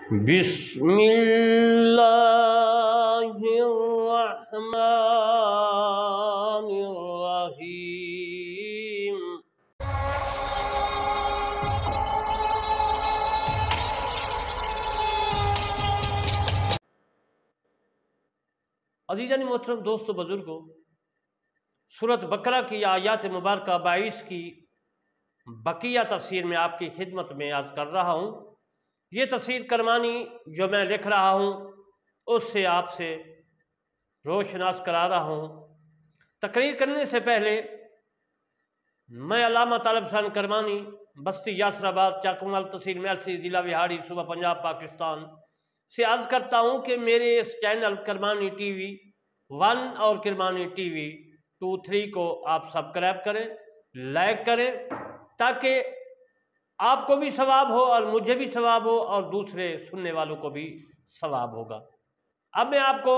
بسم اللہ الرحمن الرحیم۔ عزیزان محترم دوستو بزرگوں، سورۃ بقرہ کی آیات مبارکہ 22 کی بقیہ تفسیر میں آپ کی خدمت میں عرض کر رہا ہوں۔ یہ تفسیر کرمانی جو میں لکھ رہا ہوں اس سے آپ سے روشناس کرا رہا ہوں۔ تقریر کرنے سے پہلے میں علامہ طالب حسین کرمانی، بستی یاسر آباد، چاکمال تحصیل میلسی، ضلع وہاڑی، صوبہ پنجاب، پاکستان سے عرض کرتا ہوں کہ میرے اس چینل کرمانی ٹی وی 1 اور کرمانی ٹی وی 2-3 کو آپ سبسکرائب کریں، لائک کریں، تاکہ آپ کو بھی ثواب ہو اور مجھے بھی ثواب ہو اور دوسرے سننے والوں کو بھی ثواب ہوگا۔ اب میں آپ کو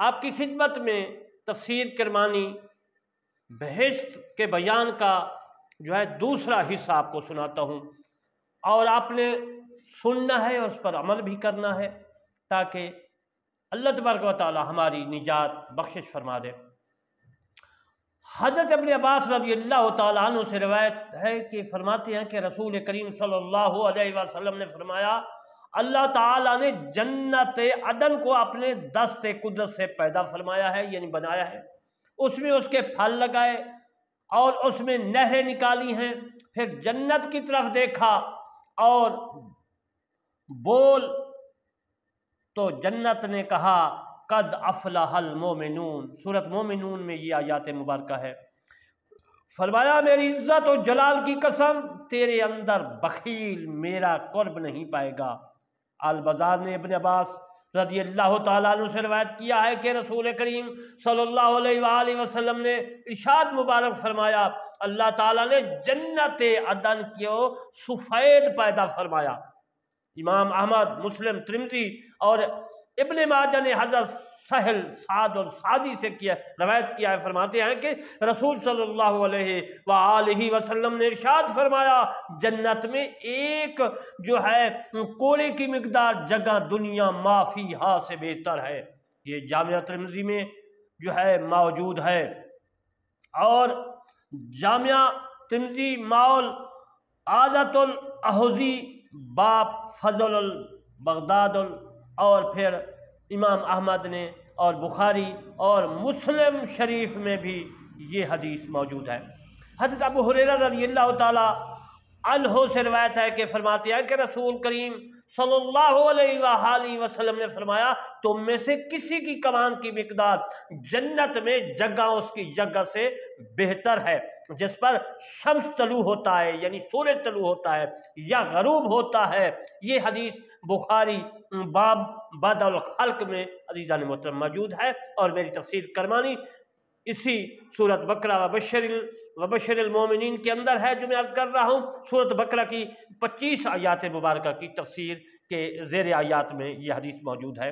آپ کی خدمت میں تفسیر کرمانی بہشت کے بیان کا دوسرا حصہ آپ کو سناتا ہوں، اور آپ نے سننا ہے اور اس پر عمل بھی کرنا ہے تاکہ اللہ تبارک و تعالی ہماری نجات بخشش فرما دے۔ حضرت ابن عباس رضی اللہ تعالیٰ عنہ سے روایت ہے کہ فرماتے ہیں کہ رسول کریم صلی اللہ علیہ وسلم نے فرمایا، اللہ تعالیٰ نے جنت عدن کو اپنے دست قدرت سے پیدا فرمایا ہے، یعنی بنایا ہے۔ اس میں اس کے پھل لگائے اور اس میں نہریں نکالی ہیں۔ پھر جنت کی طرف دیکھا اور بول تو جنت نے کہا قد افلح المومنون۔ سورۃ مومنون میں یہ آیات مبارکہ ہے۔ فرمایا میری عزت و جلال کی قسم، تیرے اندر بخیل میرا قرب نہیں پائے گا۔ البزار نے ابن عباس رضی اللہ تعالیٰ عنہ سے روایت کیا ہے کہ رسول کریم صلی اللہ علیہ وآلہ وسلم نے ارشاد مبارک فرمایا، اللہ تعالیٰ نے جنت عدن کو سفید پیدا فرمایا۔ امام احمد، مسلم، ترمذی اور ابن ماجہ نے حضرت سہل سعد اور سعدی سے روایت کیا ہے، فرماتے ہیں کہ رسول صلی اللہ علیہ وآلہ وسلم نے ارشاد فرمایا، جنت میں ایک کوڑے کی مقدار جگہ دنیا ما فیہا سے بہتر ہے۔ یہ جامعہ ترمذی میں موجود ہے، اور جامعہ ترمذی ماول عادت الاحوزی باب فضل البغداد اور پھر امام احمد نے اور بخاری اور مسلم شریف میں بھی یہ حدیث موجود ہے۔ حضرت ابو ہریرہ رضی اللہ تعالی عنہ سے روایت ہے کہ فرماتے ہیں کہ رسول کریم صلی اللہ علیہ وآلہ وسلم نے فرمایا، تم میں سے کسی کی کمان کی مقدار جنت میں جگہ اس کی جگہ سے بہتر ہے جس پر شمس طلوع ہوتا ہے، یعنی سورج طلوع ہوتا ہے یا غروب ہوتا ہے۔ یہ حدیث بخاری باب بدء الخلق میں عزیزان محترم موجود ہے، اور میری تفسیر کرمانی اسی سورۃ بقرہ وبشر المومنین کے اندر ہے جو میں عرض کر رہا ہوں۔ سورۃ بقرہ کی 25 آیات مبارکہ کی تفسیر کے زیر آیات میں یہ حدیث موجود ہے۔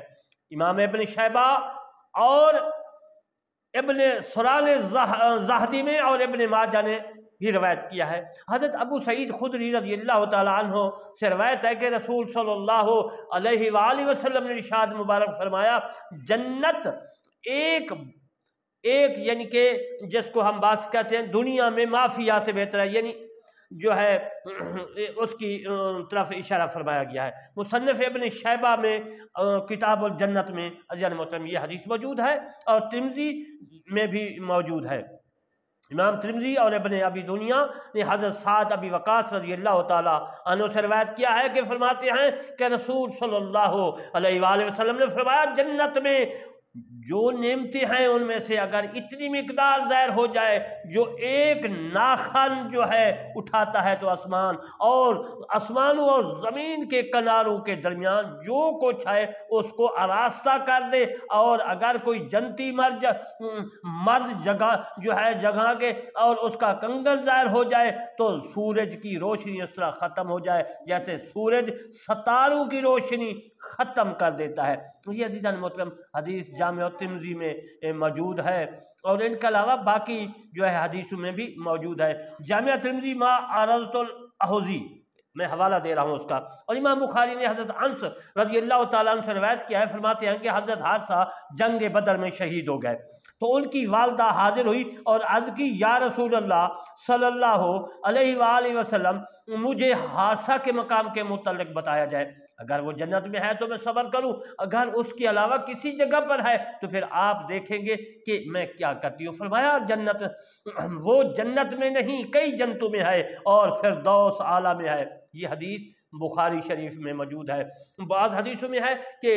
امام ابن شیبہ اور ابن سران زاہدی میں اور ابن ماجہ نے بھی روایت کیا ہے۔ حضرت ابو سعید خدری رضی اللہ تعالی عنہ سے روایت ہے کہ رسول صلی اللہ علیہ وآلہ وسلم نے ارشاد مبارک فرمایا، جنت ایک یعنی کہ جس کو ہم بات کہتے ہیں دنیا میں مافیا سے بہتر ہے، یعنی اس کی طرف اشارہ فرمایا گیا ہے۔ مصنف ابن شیبہ میں کتاب الجنت میں عزیزان محترم یہ حدیث موجود ہے، اور ترمذی میں بھی موجود ہے۔ امام ترمذی اور ابن ابی دنیا نے حضرت سعد ابی وقاص رضی اللہ تعالی عنہ سے روایت کیا ہے کہ فرماتے ہیں کہ رسول صلی اللہ علیہ وآلہ وسلم نے فرمایا، جنت میں جو نعمتیں ہیں ان میں سے اگر اتنی مقدار ظاہر ہو جائے جو ایک ناخن اٹھاتا ہے تو آسمانوں اور زمین کے کناروں کے درمیان جو کچھ ہے اس کو آراستہ کر دے، اور اگر کوئی جنتی مرد جگہ کے اور اس کا کنگن ظاہر ہو جائے تو سورج کی روشنی اس طرح ختم ہو جائے جیسے سورج ستاروں کی روشنی ختم کر دیتا ہے۔ یہ عزیزان محترم حدیث جامعہ ترمذی میں موجود ہے، اور ان کے علاوہ باقی حدیثوں میں بھی موجود ہے۔ جامعہ ترمذی ما عرضت الاحوزی میں حوالہ دے رہا ہوں اس کا۔ اور امام بخاری نے حضرت انس رضی اللہ تعالیٰ عنہ سے روایت کیا ہے، فرماتے ہیں کہ حضرت حادثہ جنگ بدر میں شہید ہو گئے، تو ان کی والدہ حاضر ہوئی اور عرض کی، یا رسول اللہ صلی اللہ علیہ وآلہ وسلم، مجھے حادثہ کے مقام کے متعلق بتایا جائے، اگر وہ جنت میں ہے تو میں صبر کروں، اگر اس کے علاوہ کسی جگہ پر ہے تو پھر آپ دیکھیں گے کہ میں کیا کرتی ہوں۔ فرمایا جنت، وہ جنت میں نہیں کئی جنتوں میں ہے اور فردوس اعلیٰ میں ہے۔ یہ حدیث بخاری شریف میں موجود ہے۔ بعض حدیثوں میں ہے کہ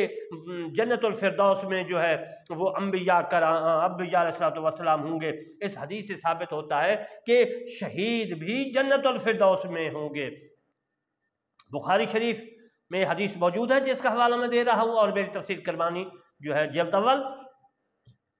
جنت الفردوس میں جو ہے وہ انبیاء علیہ السلام ہوں گے۔ اس حدیث سے ثابت ہوتا ہے کہ شہید بھی جنت الفردوس میں ہوں گے۔ بخاری شریف میں حدیث موجود ہے جس کا حوالہ میں دے رہا ہوں، اور میری تفسیر کرمانی جو ہے جلد اول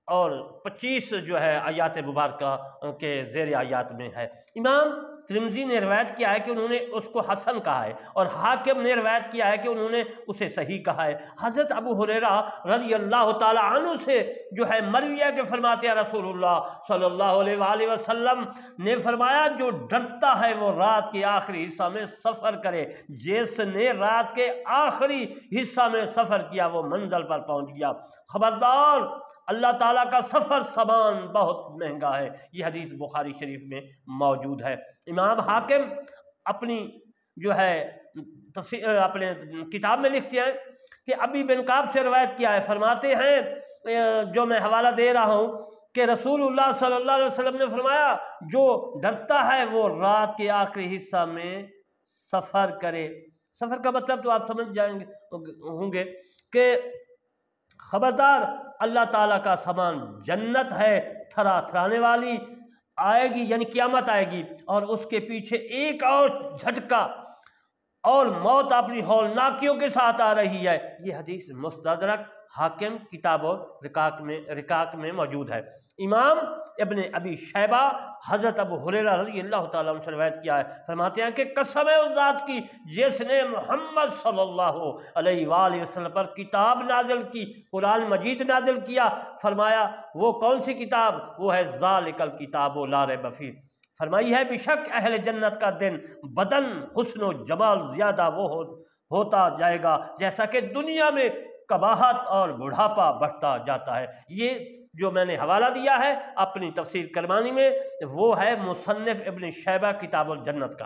اور 25 جو ہے آیات مبارکہ کے زیر آیات میں ہے۔ امام ترمذی نے روایت کیا ہے کہ انہوں نے اس کو حسن کہا ہے، اور حاکم نے روایت کیا ہے کہ انہوں نے اسے صحیح کہا ہے۔ حضرت ابو ہریرہ رضی اللہ تعالی عنہ سے جو ہے مروی ہے کہ فرماتے ہیں رسول اللہ صلی اللہ علیہ وآلہ وسلم نے فرمایا، جو ڈرتا ہے وہ رات کے آخری حصہ میں سفر کرے، جس نے رات کے آخری حصہ میں سفر کیا وہ منزل پر پہنچ گیا۔ خبردار، اللہ تعالیٰ کا سفر سامان بہت مہنگا ہے۔ یہ حدیث بخاری شریف میں موجود ہے۔ امام حاکم اپنی جو ہے اپنے کتاب میں لکھتے ہیں کہ ابی بن کعب سے روایت کیا ہے، فرماتے ہیں جو میں حوالہ دے رہا ہوں کہ رسول اللہ صلی اللہ علیہ وسلم نے فرمایا، جو ڈرتا ہے وہ رات کے آخری حصہ میں سفر کرے۔ سفر کا مطلب تو آپ سمجھ جائیں گے ہوں گے کہ خبردار، اللہ تعالیٰ کا سامان جنت ہے، تھرا تھرانے والی آئے گی، یعنی قیامت آئے گی، اور اس کے پیچھے ایک اور جھٹکا اور موت اپنی ہولناکیوں کے ساتھ آ رہی ہے۔ یہ حدیث مستدرک حاکم کتاب رکاک میں موجود ہے۔ امام ابن ابی شیبہ حضرت ابو ہریرہ رضی اللہ تعالیٰ عنہ سے روایت کیا ہے، فرماتے ہیں کہ قسم ہے اس ذات کی جس نے محمد صلی اللہ علیہ وآلہ وسلم پر کتاب نازل کی، قرآن مجید نازل کیا، فرمایا وہ کون سی کتاب؟ وہ ہے ذالک الکتاب لا ریب فیہ۔ فرمائی ہے بے شک اہل جنت کا دن بدن حسن و جمال زیادہ وہ ہوتا جائے گا جیسا کہ دنیا میں قباحت اور بڑھاپا بڑھتا جاتا ہے۔ یہ جو میں نے حوالہ دیا ہے اپنی تفسیر کرمانی میں، وہ ہے مصنف ابن شیبہ کتاب الجنت کا۔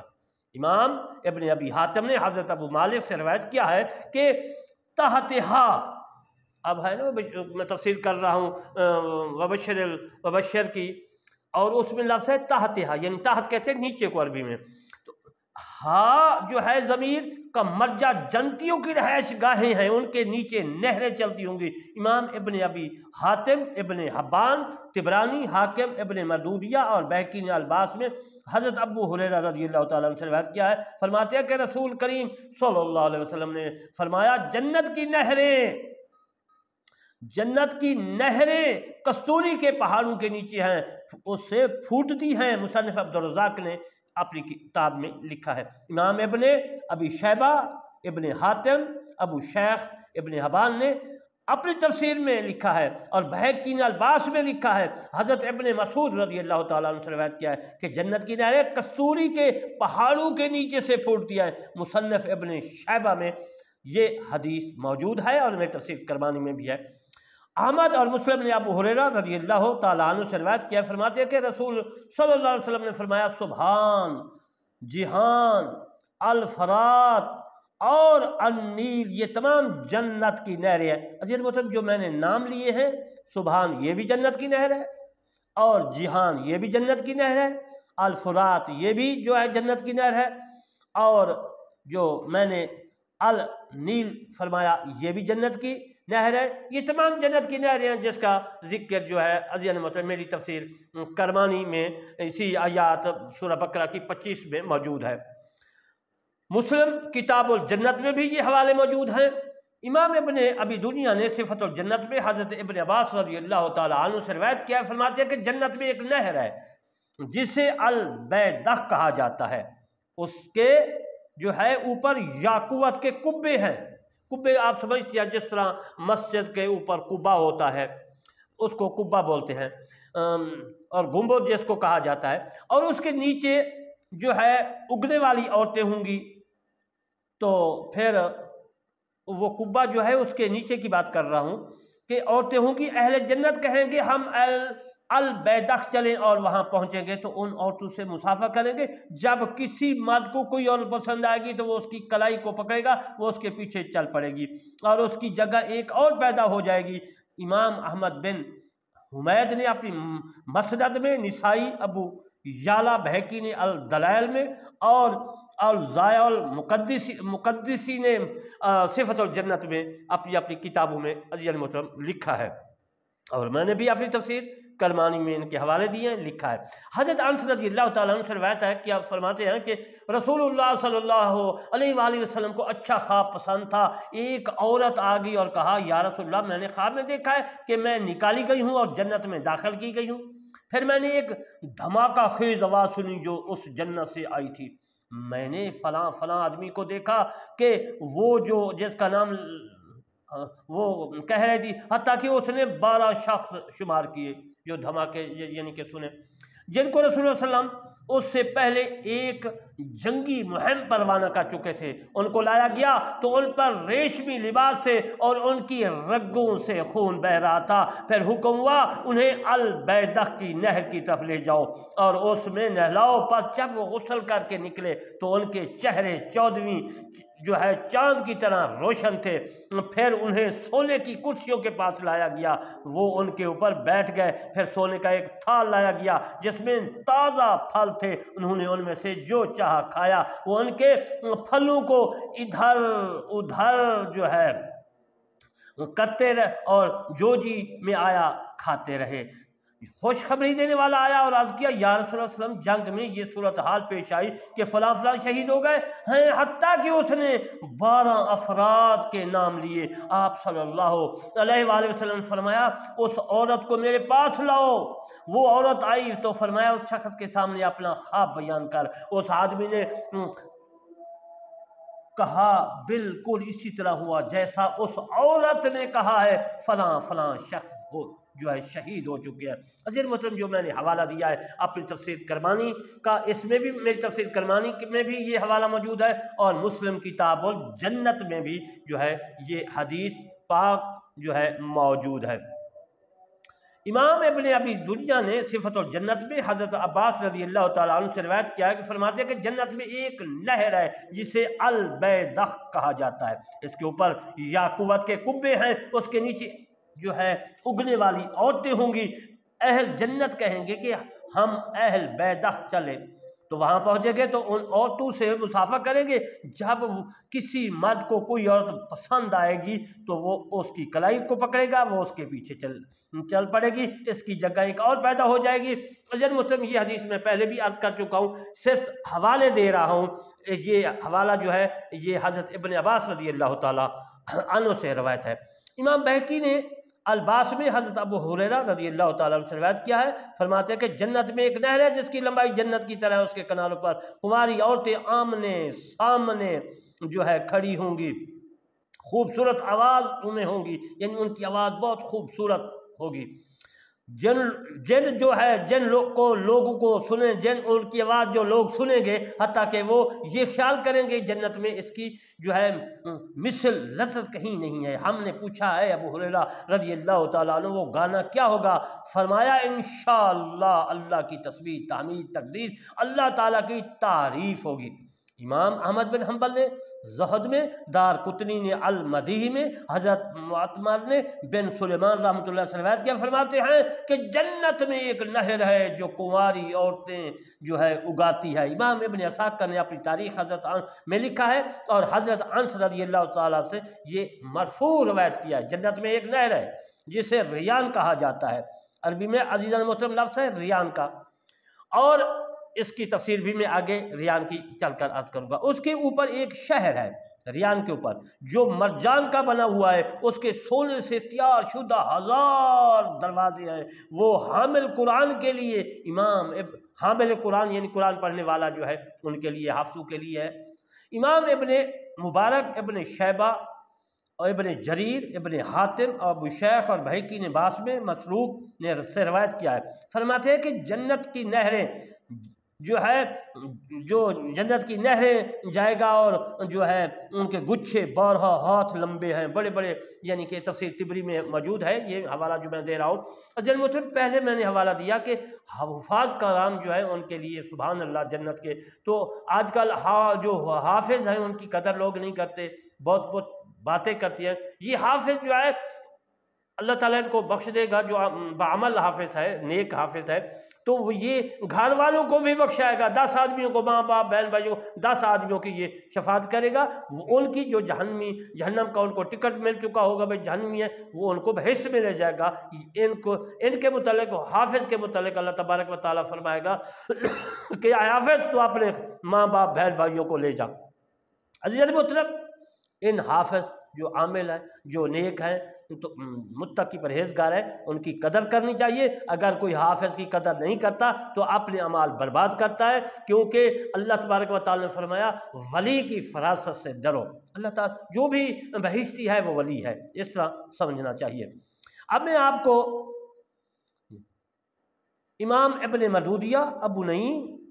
امام ابن ابی حاتم نے حضرت ابو مالک سے روایت کیا ہے کہ تحتہا، اب ہے نا میں تفسیر کر رہا ہوں وبشر کی، اور اس میں لفظ ہے تحتہا، یعنی تحت کہتے ہیں نیچے کو عربی میں، تو ہا جو ہے ضمیر کا مرجع جنتیوں کی رہائش گاہیں ہیں، ان کے نیچے نہریں چلتی ہوں گی۔ امام ابن ابی حاتم، ابن حبان، طبرانی، حاکم ابن مردودیہ اور بہقی نے الباس میں حضرت ابو ہریرہ رضی اللہ تعالیٰ عنہ سے روایت کیا ہے، فرماتے ہیں کہ رسول کریم صلی اللہ علیہ وسلم نے فرمایا، جنت کی نہریں کستوری کے پہاڑوں کے نیچے ہیں، اس سے پھوٹتی ہیں۔ مصنف عبدالرزاق نے اپنی کتاب میں لکھا ہے۔ امام ابن ابی شیبہ، ابن حاتم، ابو شیخ ابن حبان نے اپنی تفسیر میں لکھا ہے، اور بہقی نے الباس میں لکھا ہے، حضرت ابن مسعود رضی اللہ تعالیٰ عنہ سے روایت کیا ہے کہ جنت کی نہریں کستوری کے پہاڑوں کے نیچے سے پھوٹتی ہیں۔ مصنف ابن شیبہ میں یہ حدیث موجود ہے، اور میری تفسیر کرمانی میں بھی ہے۔ احمد اور مسلم نے ابو ہریرہ رضی اللہ تعالیٰ عنہ سے روایت کیا، فرماتے ہیں کہ رسول صلی اللہ علیہ وسلم نے فرمایا، سبحان، جہان، الفرات اور النیل، یہ تمام جنت کی نہریں ہیں۔ عزیز محترم، جو میں نے نام لیے ہیں، سبحان یہ بھی جنت کی نہر ہے، اور جہان یہ بھی جنت کی نہر ہے، الفرات یہ بھی جو ہے جنت کی نہر ہے، اور جو میں نے النیل فرمایا یہ بھی جنت کی نہر ہے۔ یہ تمام جنت کی نہریں ہیں جس کا ذکر جو ہے عزیز محترم میری تفسیر کرمانی میں اسی آیات سورہ بقرہ کی 25 میں موجود ہے۔ مسلم کتاب الجنت میں بھی یہ حوالے موجود ہیں۔ امام ابن ابی دنیا نے صفت الجنت میں حضرت ابن عباس رضی اللہ تعالیٰ عنہ سے روایت کیا، فرماتے ہیں کہ جنت میں ایک نہر ہے جسے البیدق کہا جاتا ہے، اس کے جو ہے اوپر یاقوت کے کبے ہیں۔ کبے آپ سمجھتے ہیں جس طرح مسجد کے اوپر کبا ہوتا ہے، اس کو کبا بولتے ہیں، اور گنبد جس کو کہا جاتا ہے، اور اس کے نیچے جو ہے اگنے والی عورتیں ہوں گی، تو پھر وہ قبہ جو ہے اس کے نیچے کی بات کر رہا ہوں کہ عورتیں ہوں گی اہل جنت کہیں گے ہم البیدخ چلیں اور وہاں پہنچیں گے تو ان عورتوں سے مسافہ کریں گے. جب کسی مرد کو کوئی عورت پسند آئے گی تو وہ اس کی کلائی کو پکڑے گا, وہ اس کے پیچھے چل پڑے گی اور اس کی جگہ ایک اور پیدا ہو جائے گی. امام احمد بن حمید نے اپنی مسند میں, نسائی ابو یعلا بہقی نے الدلائل میں, اور الزائع المقدسی نے صفت الجنت میں اپنی اپنی کتابوں میں عزیز المحترم لکھا ہے, اور میں نے بھی اپنی تفسیر کرمانی میں ان کے حوالے دیے ہیں, لکھا ہے. حضرت انس رضی اللہ تعالیٰ عنہ سے روایت ہے کہ آپ فرماتے ہیں کہ رسول اللہ صلی اللہ علیہ وآلہ وسلم کو اچھا خواب پسند تھا. ایک عورت آ گئی اور کہا یا رسول اللہ میں نے خواب میں دیکھا ہے کہ میں نکالی گئی ہوں اور جنت میں داخل کی گئی ہوں. پھر میں نے ایک دھماکہ خیز آواز سنی جو اس جنت سے آئی تھی. میں نے فلاں فلاں آدمی کو دیکھا کہ وہ جو جس کا نام وہ کہہ رہی تھی, حتیٰ کہ اس نے 12 شخص شمار کیے جو دھماکے یعنی کہ سنے, جن کو رسول اللہ صلی اللہ علیہ وسلم اس سے پہلے ایک جنگی مہم پر روانہ کر چکے تھے. ان کو لایا گیا تو ان پر ریشمی لباس تھے اور ان کی رگوں سے خون بہہ رہا تھا. پھر حکم ہوا انہیں البیدخ کی نہر کی طرف لے جاؤ اور اس میں نہلاؤ. پر جب وہ غسل کر کے نکلے تو ان کے چہرے 14ویں جو ہے چاند کی طرح روشن تھے. پھر انہیں سونے کی کرسیوں کے پاس لایا گیا, وہ ان کے اوپر بیٹھ گئے. پھر سونے کا ایک تھال لایا گیا جس میں تازہ پھل تھے, انہوں نے ان میں سے جو چاہا کھایا. وہ ان کے پھلوں کو ادھر ادھر جو ہے کرتے رہے اور جو جی میں آیا کھاتے رہے. خوشخبری دینے والا آیا اور عرض کیا یا رسول اللہ صلی اللہ علیہ وسلم جنگ میں یہ صورتحال پیش آئی کہ فلاں فلاں شہید ہو گئے ہیں, حتیٰ کہ اس نے 12 افراد کے نام لیے. آپ صلی اللہ علیہ وآلہ وسلم نے فرمایا اس عورت کو میرے پاس لاؤ. وہ عورت آئی تو فرمایا اس شخص کے سامنے اپنا خواب بیان کر. اس آدمی نے کہا بالکل اسی طرح ہوا جیسا اس عورت نے کہا ہے, فلاں فلاں شخص جو ہے شہید ہو چکے ہیں. عزیز محترم جو میں نے حوالہ دیا ہے اپنی تفسیر کرمانی کا, اس میں بھی میری تفسیر کرمانی میں بھی یہ حوالہ موجود ہے, اور مسلم کتاب الجنت میں بھی جو ہے یہ حدیث پاک جو ہے موجود ہے. امام ابن ابی دنیا نے صفت الجنت میں حضرت عباس رضی اللہ تعالیٰ عنہ سے روایت کیا ہے کہ فرماتے ہیں کہ جنت میں ایک نہر ہے جسے البیدخ کہا جاتا ہے. اس کے اوپر یاقوت کے کبے ہیں, اس کے نیچے جو ہے اگنے والی عورتیں ہوں گی. اہل جنت کہیں گے کہ ہم اہل بیدخ چلے, تو وہاں پہنچیں گے تو ان عورتوں سے مسافہ کریں گے. جب کسی مرد کو کوئی عورت پسند آئے گی تو وہ اس کی کلائی کو پکڑے گا, وہ اس کے پیچھے چل پڑے گی, اس کی جگہ ایک اور پیدا ہو جائے گی. عزیز محترم یہ حدیث میں پہلے بھی عرض کر چکا ہوں, صرف حوالے دے رہا ہوں. یہ حوالہ جو ہے یہ حضرت ابن عباس رضی اللہ تعالیٰ عنہ سے روایت ہے. امام بہقی نے الباس میں حضرت ابو ہریرہ رضی اللہ تعالیٰ عنہ سے روایت کیا ہے, فرماتے ہیں کہ جنت میں ایک نہر ہے جس کی لمبائی جنت کی طرح ہے. اس کے کناروں پر کماری عورتیں آمنے سامنے جو ہے کھڑی ہوں گی, خوبصورت آواز انہیں ہوں گی, یعنی ان کی آواز بہت خوبصورت ہوگی. جن جو ہے جن لوگوں کو سنیں, جن ان کی آواز جو لوگ سنیں گے, حتیٰ کہ وہ یہ خیال کریں گے جنت میں اس کی جو ہے مثل لذت کہیں نہیں ہے. ہم نے پوچھا ہے ابو ہریرہ رضی اللہ تعالیٰ عنہ وہ گانا کیا ہوگا؟ فرمایا انشاءاللہ اللہ کی تسبیح تحمید تقدیس اللہ تعالیٰ کی تعریف ہوگی. امام احمد بن حنبل نے زہد میں, دار قطنی نے المدیح میں, حضرت معتمر نے بن سلیمان رحمۃ اللہ سے روایت کیا, فرماتے ہیں کہ جنت میں ایک نہر ہے جو کنواری عورتیں جو ہے اگاتی ہے. امام ابن اسحاق نے اپنی تاریخ حضرت میں لکھا ہے, اور حضرت انس رضی اللہ تعالیٰ سے یہ مرفوع روایت کیا ہے. جنت میں ایک نہر ہے جسے ریان کہا جاتا ہے, عربی میں عزیز المحترم لفظ ہے ریان کا, اور اس کی تفسیر بھی میں آگے ریان کی چل کر عرض کروں گا. اس کے اوپر ایک شہر ہے ریان کے اوپر جو مرجان کا بنا ہوا ہے, اس کے سونے سے تیار شدہ 1000 دروازے ہیں. وہ حامل قرآن کے لیے, حامل قرآن یعنی قرآن پڑھنے والا جو ہے ان کے لیے, حافظوں کے لیے ہے. امام ابن مبارک, ابن شیبہ اور ابن جریر, ابن حاتم اور ابو شیخ اور بہقی نے باس میں مسروق نے سے روایت کیا ہے, فرماتے ہیں کہ جنت کی نہریں جو ہے جو جنت کی نہریں جائے گا، اور جو ہے ان کے گچھے 12 ہاتھ لمبے ہیں، بڑے بڑے، یعنی کہ تفسیر طبری میں موجود ہے یہ حوالہ جو میں دے رہا ہوں۔ مطلب پہلے میں نے حوالہ دیا کہ حفاظ کرام جو ہے ان کے لیے سبحان اللہ جنت کے، تو آج کل جو حافظ ہیں ان کی قدر لوگ نہیں کرتے، بہت بہت باتیں کرتی ہیں۔ یہ حافظ جو ہے اللہ تعالیٰ ان کو بخش دے گا، جو بعمل حافظ ہے، نیک حافظ ہے، تو وہ یہ گھر والوں کو بھی بخشائے گا، 10 آدمیوں کو، ماں باپ بہن بھائیوں، 10 آدمیوں کی یہ شفاعت کرے گا۔ ان کی جو جہنم کا ان کو ٹکٹ مل چکا ہوگا، بھائی جہنمی ہے، وہ ان کو بحث میں لے جائے گا۔ ان کے متعلق، حافظ کے متعلق اللہ تبارک و تعالیٰ فرمائے گا کہ حافظ تو اپنے ماں باپ بہن بھائیوں کو لے جا۔ عزیزان محترم، ان حافظ جو عامل ہیں، جو نیک ہیں، تو متقی پرہیزگار ہے، ان کی قدر کرنی چاہیے۔ اگر کوئی حافظ کی قدر نہیں کرتا تو اپنے اعمال برباد کرتا ہے، کیونکہ اللہ تبارک و تعالیٰ نے فرمایا ولی کی فراست سے ڈرو۔ اللہ تعالیٰ جو بھی بہشتی ہے وہ ولی ہے، اس طرح سمجھنا چاہیے۔ اب میں آپ کو امام ابن مردودیہ، ابو نعیم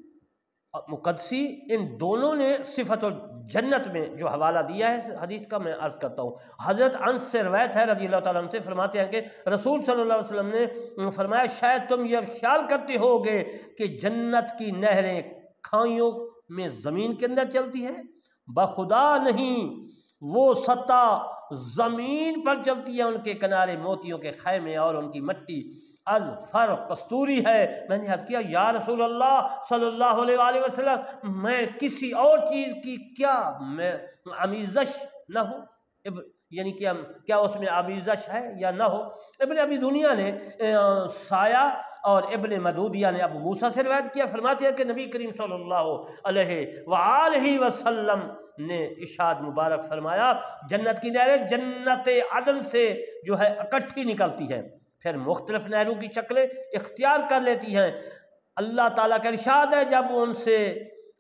مقدسی، ان دونوں نے صفت الجنت میں جو حوالہ دیا ہے حدیث کا، میں عرض کرتا ہوں۔ حضرت انس سے روایت ہے رضی اللہ تعالیٰ عنہ سے، فرماتے ہیں کہ رسول صلی اللہ علیہ وسلم نے فرمایا شاید تم یہ خیال کرتے ہوگے کہ جنت کی نہریں کھائیوں میں زمین کے اندر چلتی ہیں، بخدا نہیں، وہ سطح زمین پر چلتی ہے، ان کے کنارے موتیوں کے خیمے اور ان کی مٹی الفر کستوری ہے۔ میں نے عرض کیا یا رسول اللہ صلی اللہ علیہ وآلہ وسلم، میں کسی اور چیز کی کیا میں آمیزش نہ ہوں، یعنی کہ کیا اس میں آمیزش ہے یا نہ ہو۔ ابن ابی دنیا نے سایہ اور ابن مدودیہ نے ابو موسیٰ سے روایت کیا، فرماتے ہیں کہ نبی کریم صلی اللہ علیہ وآلہ وسلم نے ارشاد مبارک فرمایا جنت کی نہریں جنت عدن سے جو ہے اکٹھی نکلتی ہیں، پھر مختلف نہروں کی شکلیں اختیار کر لیتی ہیں۔ اللہ تعالیٰ کا ارشاد ہے جب